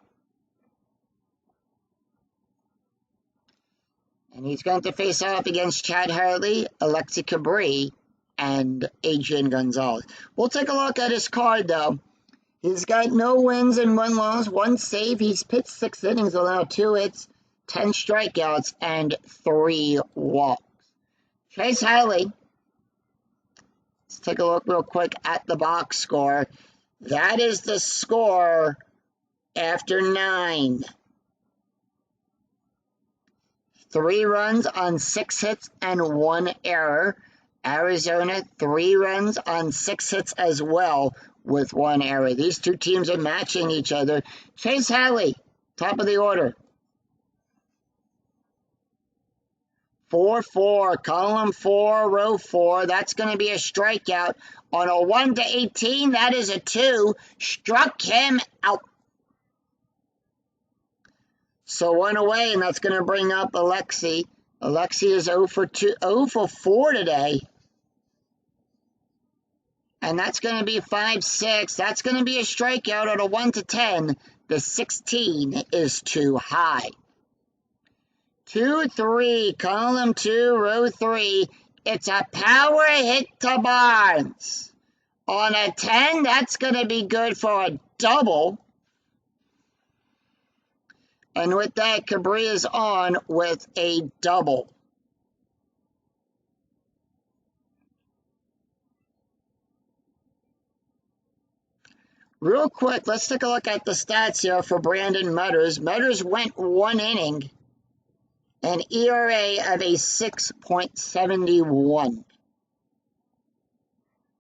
And he's going to face off against Chad Hurley, Alexi Cabri, and Adrian Gonzalez. We'll take a look at his card, though. He's got no wins and 1 loss, 1 save. He's pitched 6 innings, allowed 2 hits, 10 strikeouts, and 3 walks. Chase Hurley. Let's take a look real quick at the box score. That is the score after 9. 3 runs on 6 hits and 1 error. Arizona, 3 runs on 6 hits as well with 1 error. These two teams are matching each other. Chase Hurley, top of the order. 4-4, column 4, row 4. That's going to be a strikeout. On a 1-18, that is a 2. Struck him out. So 1 away, and that's going to bring up Alexi. Alexi is 0 for 4 today. And that's going to be 5-6. That's going to be a strikeout on a 1-10. The 16 is too high. 2-3, column 2, row 3. It's a power hit to Barnes. On a 10, that's going to be good for a double. And with that, Cabri is on with a double. Real quick, let's take a look at the stats here for Brandon Mudders. Mudders went 1 inning, an ERA of a 6.71.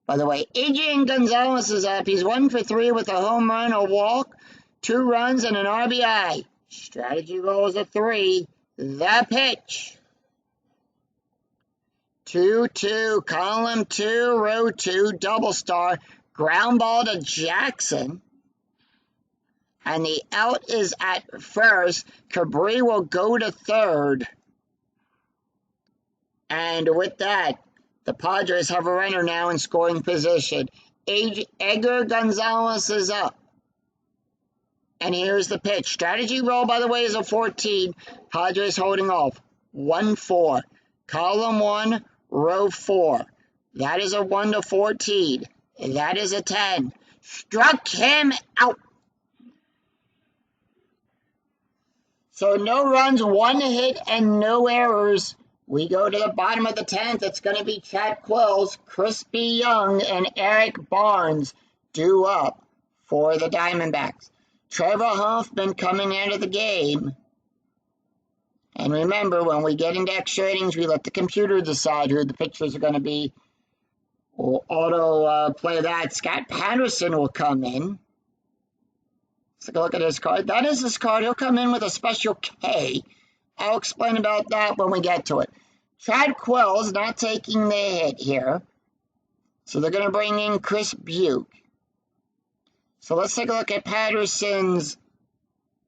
By the way, Adrian Gonzalez is up. He's 1 for 3 with a home run, a walk, 2 runs, and an RBI. Strategy rolls a 3. The pitch. 2-2, column 2, row 2, double star. Ground ball to Jackson. And the out is at first. Cabri will go to third. And with that, the Padres have a runner now in scoring position. Edgar Gonzalez is up. And here's the pitch. Strategy roll, by the way, is a 14. Padres holding off. 1-4. Column 1, row 4. That is a 1-14. That is a 10. Struck him out. So no runs, 1 hit, and no errors. We go to the bottom of the 10th. It's going to be Chad Quills, Crispy Young, and Eric Barnes due up for the Diamondbacks. Trevor Hoffman coming out of the game. And remember, when we get into extra innings, we let the computer decide who the pitchers are going to be. We'll auto-play that. Scott Patterson will come in. Let's take a look at his card. That is his card. He'll come in with a special K. I'll explain about that when we get to it. Chad Quills not taking the hit here. So they're going to bring in Chris Buke. So let's take a look at Patterson's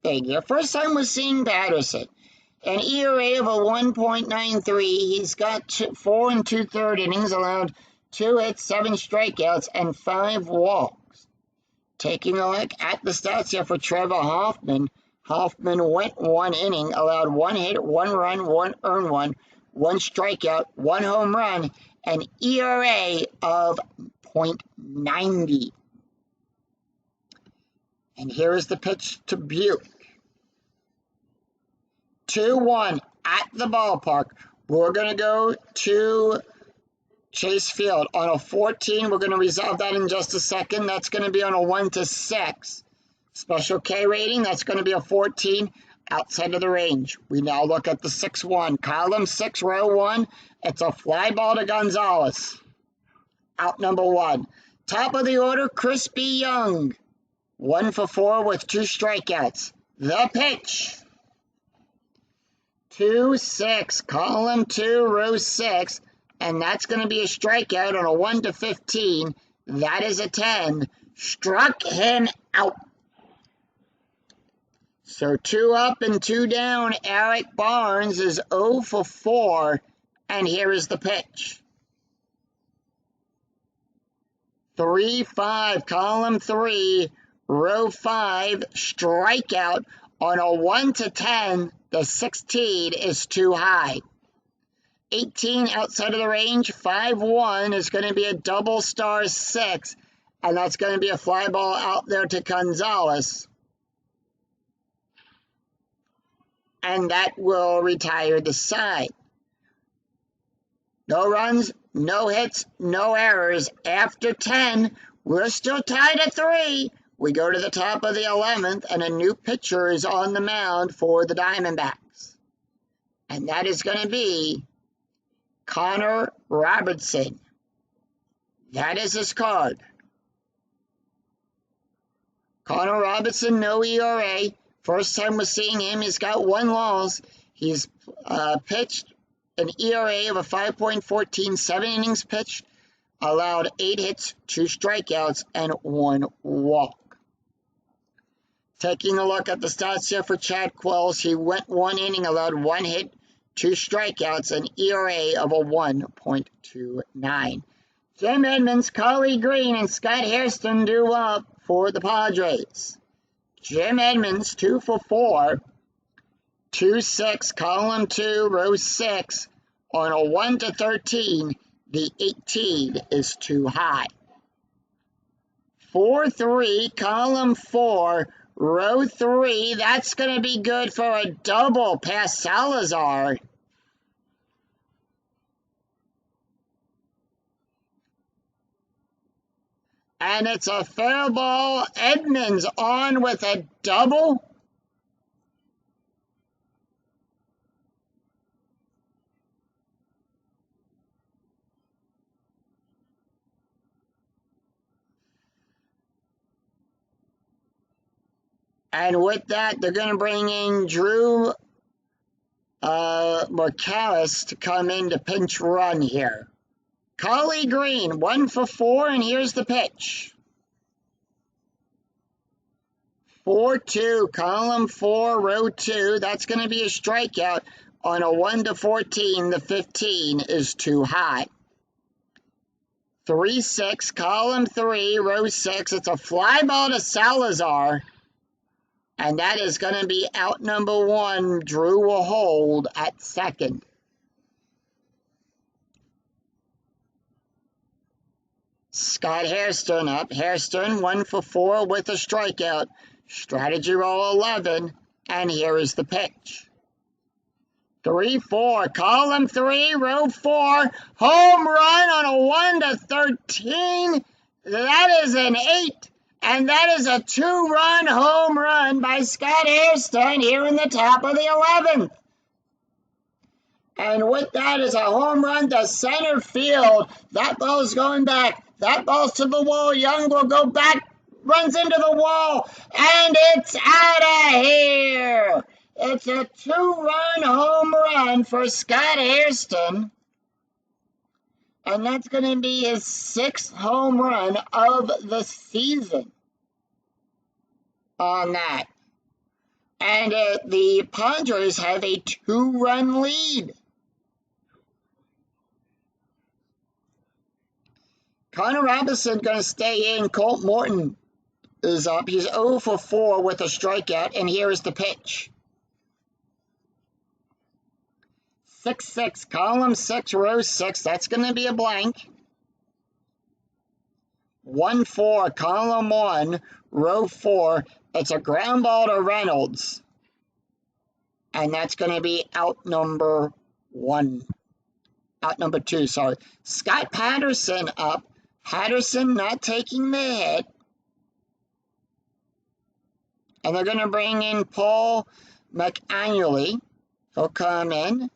thing here. First time we're seeing Patterson. An ERA of a 1.93. He's got 4 2/3 innings, allowed 2 hits, 7 strikeouts, and 5 walks. Taking a look at the stats here for Trevor Hoffman. Hoffman went 1 inning, allowed 1 hit, 1 run, 1 earned run, 1 strikeout, 1 home run, an ERA of .90. And here is the pitch to Buke. 2-1 at the ballpark. We're going to go to Chase Field. On a 14, we're going to resolve that in just a second. That's going to be on a 1-6. Special K rating, that's going to be a 14 outside of the range. We now look at the 6-1. Column 6, row 1. It's a fly ball to Gonzalez. Out number 1. Top of the order, Crispy Young. 1 for 4 with 2 strikeouts. The pitch. 2-6, column 2, row 6. And that's going to be a strikeout on a 1-15. That is a 10. Struck him out. So 2 up and 2 down. Eric Barnes is 0 for 4. And here is the pitch. 3-5, column 3, row 5, strikeout on a 1-10. The 16 is too high. 18 outside of the range. 5-1 is going to be a double star 6. And that's going to be a fly ball out there to Gonzalez. And that will retire the side. No runs, no hits, no errors. After 10, we're still tied at 3. We go to the top of the 11th, and a new pitcher is on the mound for the Diamondbacks. And that is going to be Connor Robertson. That is his card. Connor Robertson, no ERA. First time we're seeing him, he's got 1 loss. He's pitched an ERA of a 5.14, 7 innings pitched, allowed 8 hits, 2 strikeouts, and 1 walk. Taking a look at the stats here for Chad Quells, he went 1 inning, allowed 1 hit, 2 strikeouts, an ERA of a 1.29. Jim Edmonds, Collie Green, and Scott Hairston do up for the Padres. Jim Edmonds, 2 for 4, 2-6, column 2, row 6. On a 1-13, the 18 is too high. 4-3, column 4, row 3. That's going to be good for a double past Salazar. And it's a fair ball. Edmonds on with a double. And with that, they're going to bring in Drew Marcalis to come in to pinch run here. Collie Green, 1 for 4, and here's the pitch. 4-2, column 4, row 2. That's going to be a strikeout. On a 1-14, the 15 is too high. 3-6, column 3, row 6. It's a fly ball to Salazar. And that is going to be out number 1. Drew will hold at second. Scott Hairston up. Hairston 1 for 4 with a strikeout. Strategy roll 11. And here is the pitch. 3-4. Column 3, row 4. Home run on a 1-13. That is an 8. And that is a 2-run home run by Scott Hairston here in the top of the 11th. And with that is a home run to center field. That ball's going back. That ball's to the wall. Young will go back, runs into the wall, and it's out of here. It's a 2-run home run for Scott Hairston. And that's going to be his 6th home run of the season on that. And the Padres have a 2-run lead. Connor Robinson going to stay in. Colt Morton is up. He's 0 for 4 with a strikeout, and here is the pitch. 6-6, column 6, row 6. That's going to be a blank. 1-4, column 1, row 4. It's a ground ball to Reynolds. And that's going to be out number 1. Out number 2, sorry. Scott Patterson up. Patterson not taking the hit. And they're going to bring in Paul McAnally. He'll come in.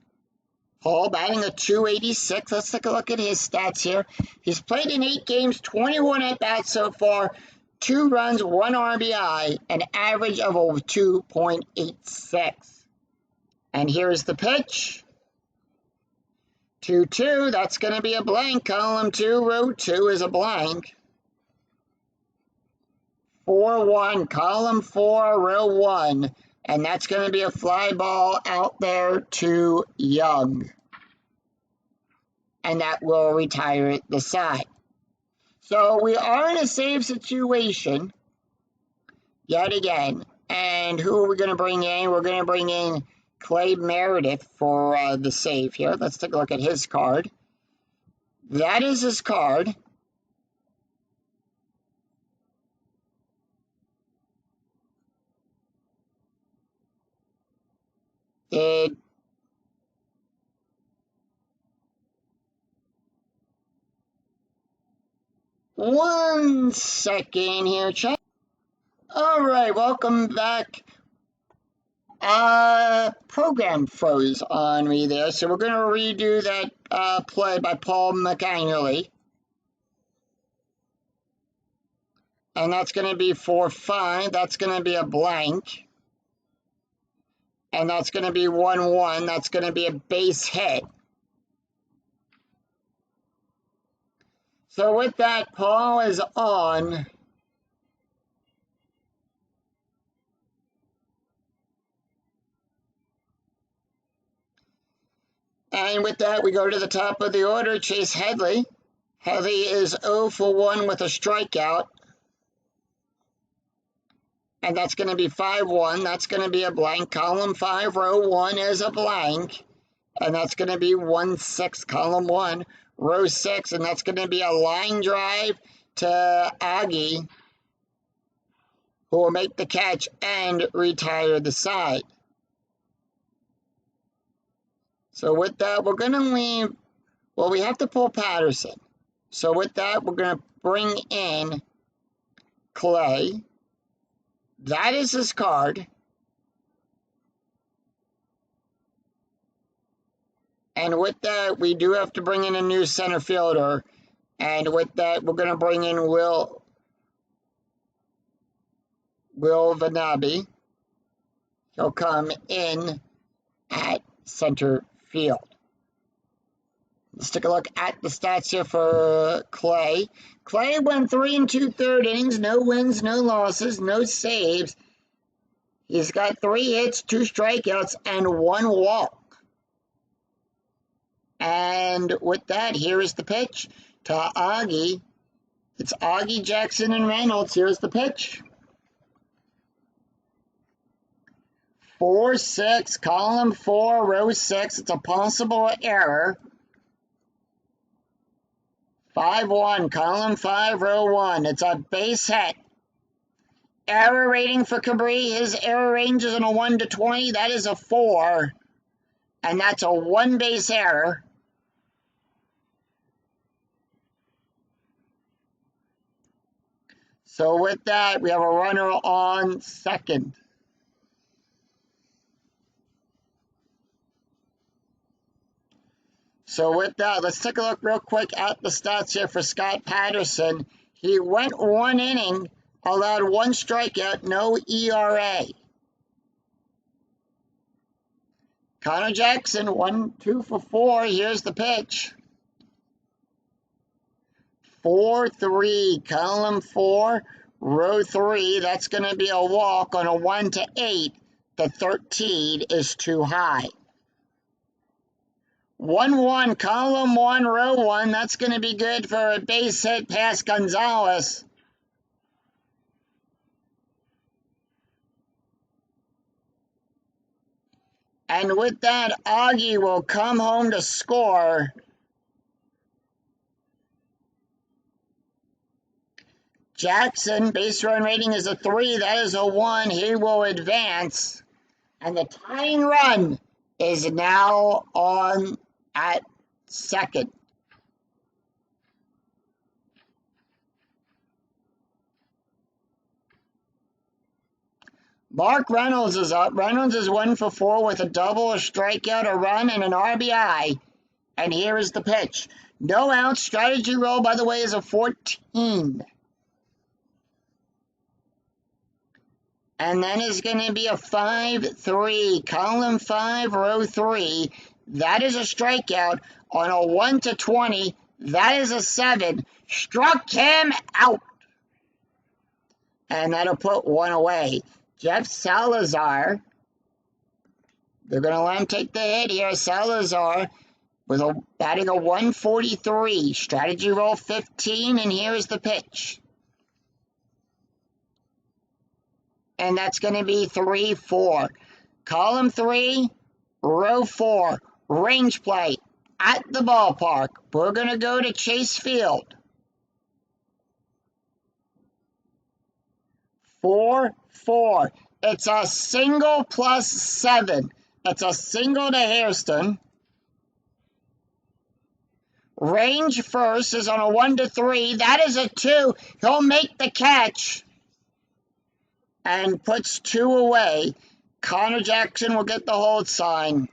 Paul batting a .286. Let's take a look at his stats here. He's played in 8 games, 21 at-bats so far, 2 runs, 1 RBI, an average of over 2.86. And here's the pitch. 2-2, that's going to be a blank. Column 2, row 2 is a blank. 4-1, column 4, row 1. And that's going to be a fly ball out there to Young. And that will retire the side. So we are in a save situation yet again. And who are we going to bring in? We're going to bring in Clay Meredith for the save here. Let's take a look at his card. That is his card. It One second here, chat. All right, welcome back. Program froze on me there, so we're going to redo that play by Paul McAnally. And that's going to be 4-5. That's going to be a blank. And that's going to be 1-1. That's going to be a base hit. So with that, Paul is on. And with that, we go to the top of the order, Chase Headley. Headley is 0 for 1 with a strikeout. And that's going to be 5-1. That's going to be a blank. Column 5, row 1 is a blank. And that's going to be 1-6, column 1. Row 6, and that's going to be a line drive to Augie, who will make the catch and retire the side. So with that, we're going to leave, well, we have to pull Patterson. So with that, we're going to bring in Clay. That is his card. And with that, we do have to bring in a new center fielder. And with that, we're going to bring in Will Vanabi. He'll come in at center field. Let's take a look at the stats here for Clay. Clay went 3 2/3 innings, no wins, no losses, no saves. He's got 3 hits, 2 strikeouts, and 1 walk. And with that, here is the pitch to Augie. It's Augie, Jackson, and Reynolds. Here's the pitch. 4-6, column 4, row 6. It's a possible error. 5-1, column 5, row 1. It's a base hit. Error rating for Cabri. His error range is in a 1 to 20. That is a 4. And that's a 1 base error. So with that, we have a runner on second. So with that, let's take a look real quick at the stats here for Scott Patterson. He went 1 inning, allowed 1 strikeout, no ERA. Connor Jackson, 1-2 for 4. Here's the pitch. 4-3, column 4, row 3. That's going to be a walk on a 1 to 8. The 13 is too high. 1-1, column 1, row 1. That's going to be good for a base hit past Gonzalez. And with that, Augie will come home to score. Jackson, base run rating is a 3. That is a 1. He will advance. And the tying run is now on at second. Mark Reynolds is up. Reynolds is 1 for 4 with a double, a strikeout, a run, and an RBI. And here is the pitch. No outs. Strategy roll, by the way, is a 14. And then is going to be a 5-3, column 5, row 3. That is a strikeout on a 1 to 20. That is a 7. Struck him out. And that'll put 1 away. Jeff Salazar. They're going to let him take the hit here. Salazar with batting a 143. Strategy roll 15. And here is the pitch. And that's going to be 3-4. Column 3, row 4, range play at the ballpark. We're going to go to Chase Field. 4-4. It's a single plus 7. It's a single to Hairston. Range first is on a 1-3. That is a 2. He'll make the catch and puts 2 away. Connor Jackson will get the hold sign.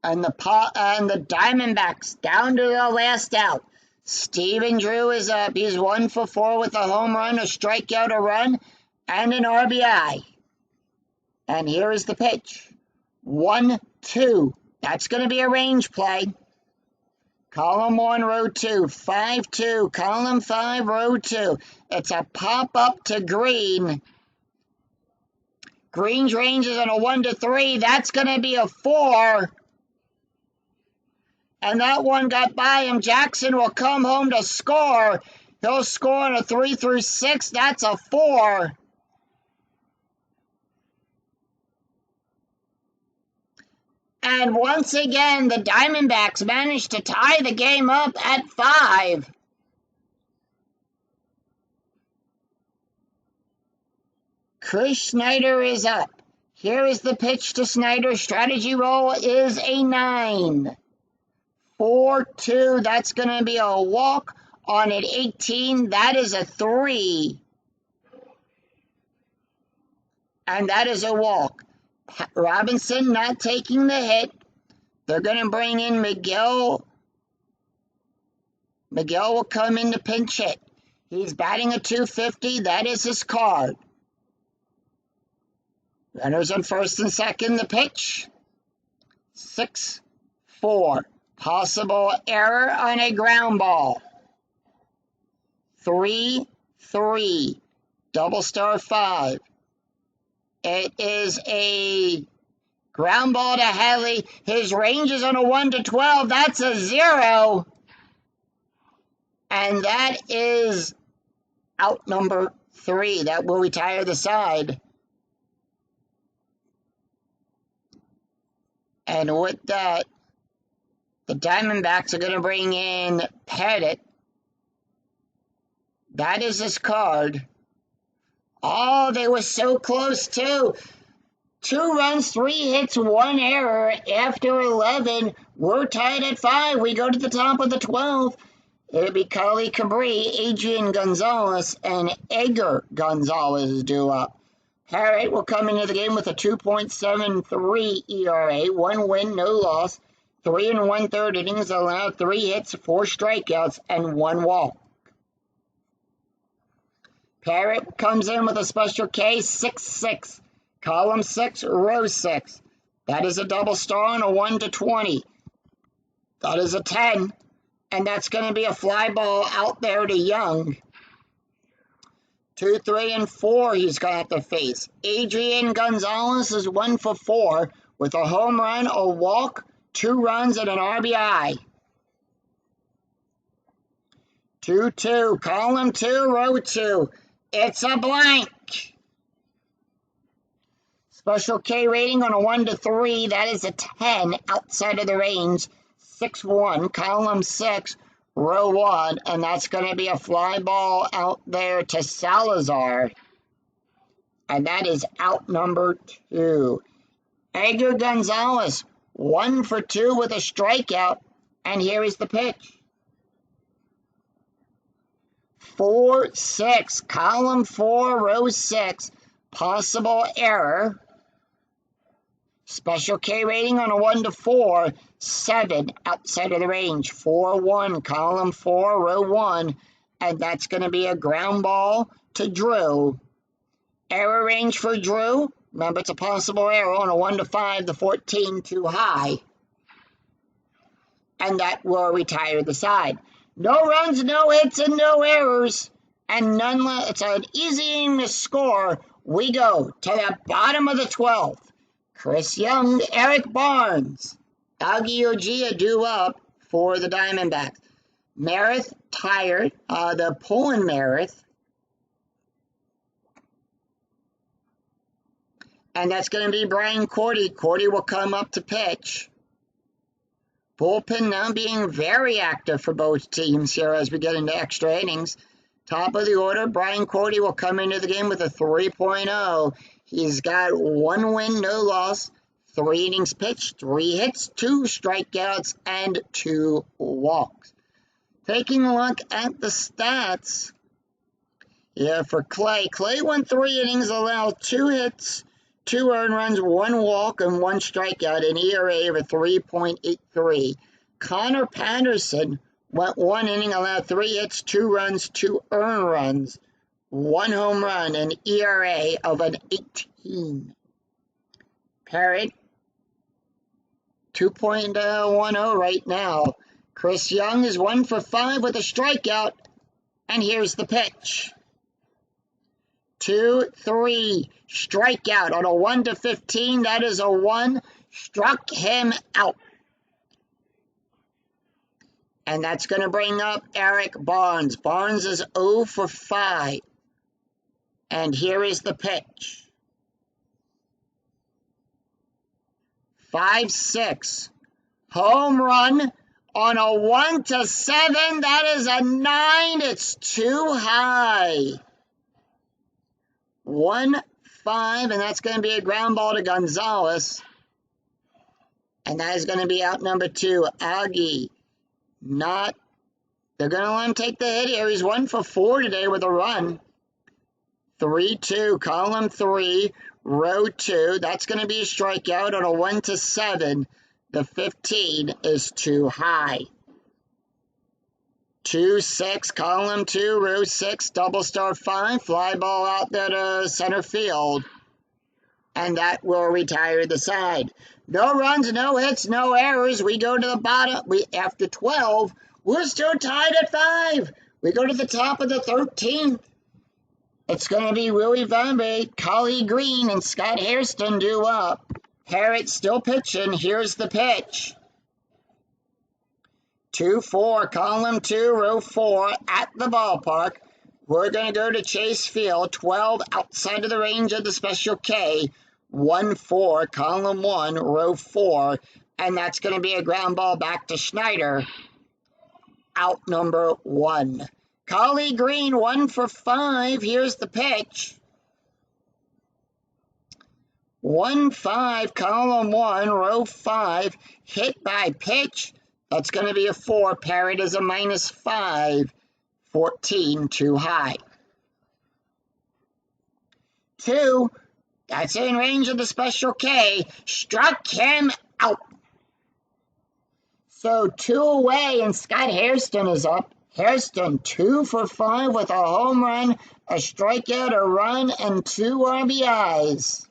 And the Diamondbacks down to the last out. Stephen Drew is up. He's 1 for 4 with a home run, a strikeout, a run, and an RBI. And here is the pitch. 1-2. That's going to be a range play. Column 1, row 2. 5-2. Column 5, row 2. It's a pop-up to Green. Green's range is on a 1-3. That's going to be a 4. And that one got by him. Jackson will come home to score. He'll score on a 3-6. That's a 4. And once again, the Diamondbacks managed to tie the game up at 5. Chris Snyder is up. Here is the pitch to Snyder. Strategy roll is a 9. 4-2. That's going to be a walk on an 18. That is a 3. And that is a walk. Robinson not taking the hit. They're going to bring in Miguel. Miguel will come in to pinch hit. He's batting a 250. That is his card. Runners on first and second. The pitch. 6-4. Possible error on a ground ball. 3-3. Double star 5. It is a ground ball to Hadley. His range is on a 1-12. That's a 0. And that is out number 3. That will retire the side. And with that, the Diamondbacks are going to bring in Pettit. That is his card. Oh, they were so close, too. 2 runs, 3 hits, 1 error. After 11, we're tied at 5. We go to the top of the 12. It'll be Kali Cabri, Adrian Gonzalez, and Edgar Gonzalez is due up. Parrott will come into the game with a 2.73 ERA, 1 win, no loss, 3 1/3 innings allowed, 3 hits, 4 strikeouts, and 1 walk. Parrott comes in with a special K, 6-6. Column 6, row 6. That is a double star on a 1-20. That is a 10. And that's going to be a fly ball out there to Young. 2, 3, and 4 he's going to have to face. Adrian Gonzalez is 1 for 4 with a home run, a walk, 2 runs, and an RBI. 2-2. Column 2, row 2. It's a blank. Special K rating on a 1-3. That is a 10 outside of the range. 6-1. Column 6, row 1. And that's going to be a fly ball out there to Salazar. And that is out number 2. Edgar Gonzalez, 1 for 2 with a strikeout. And here is the pitch. 4-6. Column 4, row 6. Possible error. Special K rating on a 1-4. 7 outside of the range. 4-1. Column 4, row 1. And that's going to be a ground ball to Drew. Error range for Drew. Remember, it's a possible error on a 1-5. The 14 too high. And that will retire the side. No runs, no hits, and no errors. And none less. It's an easy inning to score. We go to the bottom of the 12th. Chris Young, Eric Barnes, Augie Ogia due up for the Diamondbacks. Merith tired. The Pullen Merith And that's going to be Brian Cordy. Cordy will come up to pitch. Bullpen now being very active for both teams here as we get into extra innings. Top of the order, Brian Cordy will come into the game with a 3.0. He's got 1 win, no loss, 3 innings pitched, 3 hits, 2 strikeouts, and 2 walks. Taking a look at the stats here for Clay. Clay won 3 innings, allowed 2 hits, 2 earned runs, 1 walk, and 1 strikeout, an ERA of a 3.83. Connor Patterson went 1 inning, allowed 3 hits, 2 runs, 2 earned runs, 1 home run, an ERA of an 18. Parrott, 2.10 right now. Chris Young is 1 for 5 with a strikeout, and here's the pitch. 2-3, strikeout on a 1-15. That is a 1. Struck him out. And that's going to bring up Eric Barnes. Barnes is 0 for 5. And here is the pitch. 5-6. Home run on a 1-7. That is a 9. It's too high. 1-5, and that's going to be a ground ball to Gonzalez. And that is going to be out number 2. Aggie, they're going to let him take the hit here. He's 1 for 4 today with a run. 3-2, column 3, row 2. That's going to be a strikeout on a 1-7. The 15 is too high. 2-6, column 2, row 6, double star 5, fly ball out there to center field. And that will retire the side. No runs, no hits, no errors. We go to the bottom. After 12, we're still tied at 5. We go to the top of the 13th. It's going to be Willie Vambe, Collie Green, and Scott Hairston due up. Parrott still pitching. Here's the pitch. 2-4, column 2, row 4, at the ballpark. We're going to go to Chase Field, 12 outside of the range of the Special K. 1-4, column 1, row 4, and that's going to be a ground ball back to Schneider. Out number 1. Collie Green, 1 for 5. Here's the pitch. 1-5, column 1, row 5, hit by pitch. That's going to be a 4. Parrott is a -5. 14 too high. 2, that's in range of the Special K. Struck him out. So 2 away, and Scott Hairston is up. Hairston 2 for 5 with a home run, a strikeout, a run, and 2 RBIs.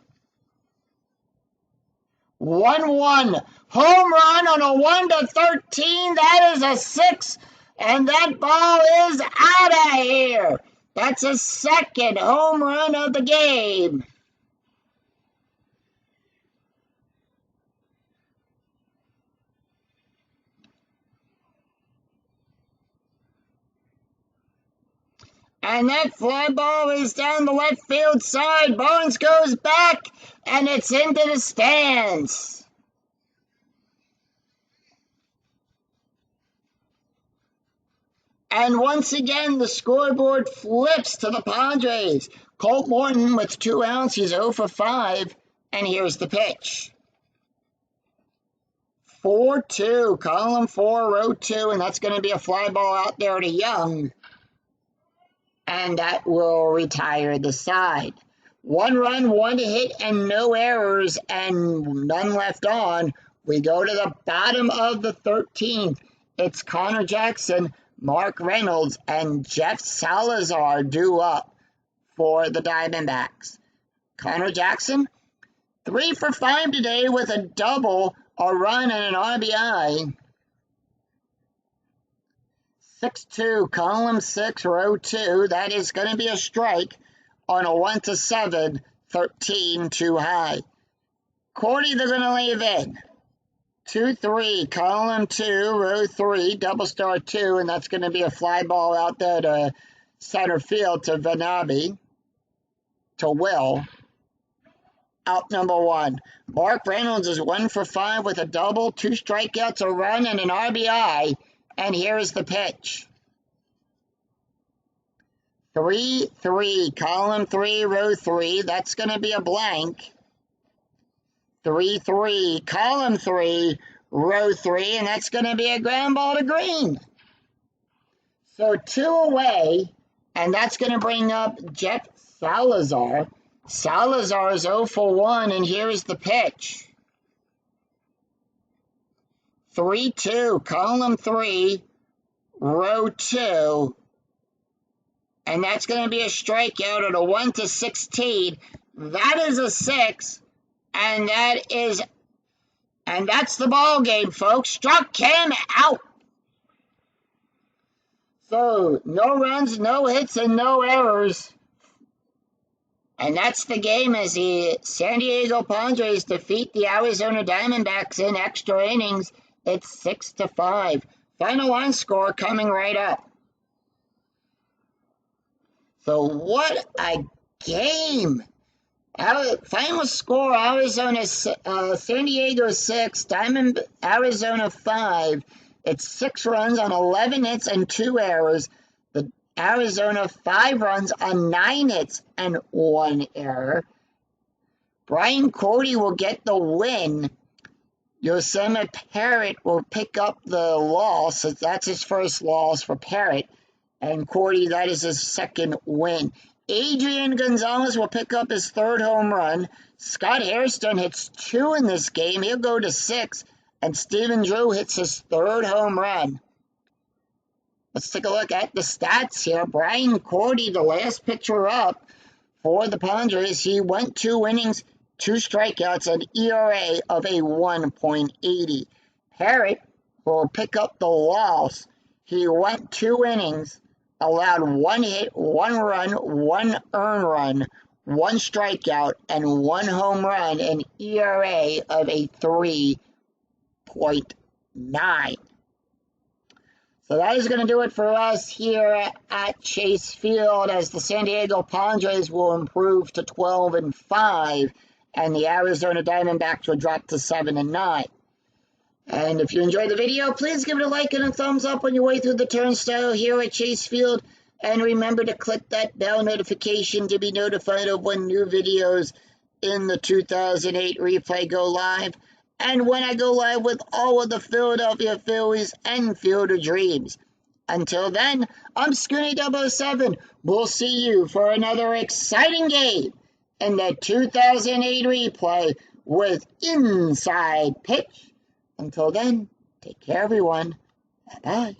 1-1. Home run on a 1-13. That is a 6. And that ball is out of here. That's a second home run of the game. And that fly ball is down the left field side. Barnes goes back, and it's into the stands. And once again, the scoreboard flips to the Padres. Colt Morton with 2 outs. He's 0 for 5. And here's the pitch. 4-2, column 4, row 2. And that's going to be a fly ball out there to Young. And that will retire the side. 1 run, 1 hit, and no errors, and none left on. We go to the bottom of the 13th. It's Connor Jackson, Mark Reynolds, and Jeff Salazar due up for the Diamondbacks. Connor Jackson, 3 for 5 today with a double, a run, and an RBI. 6-2, column 6, row 2. That is going to be a strike on a 1-7, 13 too high. Cordy, they're going to leave in. 2-3, column 2, row 3, double star 2, and that's going to be a fly ball out there to center field to Vanabe, to Will. out number 1. Mark Reynolds is 1 for 5 with a double, 2 strikeouts, a run, and an RBI. And here is the pitch. 3-3, column 3, row 3. That's going to be a blank. 3-3, column 3, row 3, and that's going to be a ground ball to green. So 2 away, and that's going to bring up Jeff Salazar. Salazar is 0 for 1, and here is the pitch. 3-2, column 3, row 2, and that's going to be a strikeout at a 1-16. That is a 6, and that's the ball game, folks. Struck him out. So, no runs, no hits, and no errors. And that's the game as the San Diego Padres defeat the Arizona Diamondbacks in extra innings. It's 6-5. Final line score coming right up. So, what a game! Final score, San Diego 6, Arizona 5. It's 6 runs on 11 hits and 2 errors. The Arizona 5 runs on 9 hits and 1 error. Brian Cody will get the win. Yosemite Parrott will pick up the loss. That's his first loss for Parrott. And Cody, that is his second win. Adrian Gonzalez will pick up his 3rd home run. Scott Hairston hits 2 in this game. He'll go to 6. And Stephen Drew hits his 3rd home run. Let's take a look at the stats here. Brian Cody, the last pitcher up for the Padres, he went 2 innings, 2 strikeouts, an ERA of a 1.80. Parrott will pick up the loss. He went 2 innings, allowed 1 hit, 1 run, 1 earned run, 1 strikeout, and 1 home run, an ERA of a 3.9. So that is going to do it for us here at Chase Field, as the San Diego Padres will improve to 12-5, and the Arizona Diamondbacks will drop to 7-9. And if you enjoyed the video, please give it a like and a thumbs up on your way through the turnstile here at Chase Field. And remember to click that bell notification to be notified of when new videos in the 2008 replay go live, and when I go live with all of the Philadelphia Phillies and Field of Dreams. Until then, I'm Scooney007. We'll see you for another exciting game in the 2008 replay with Inside Pitch. Until then, take care, everyone. Bye-bye.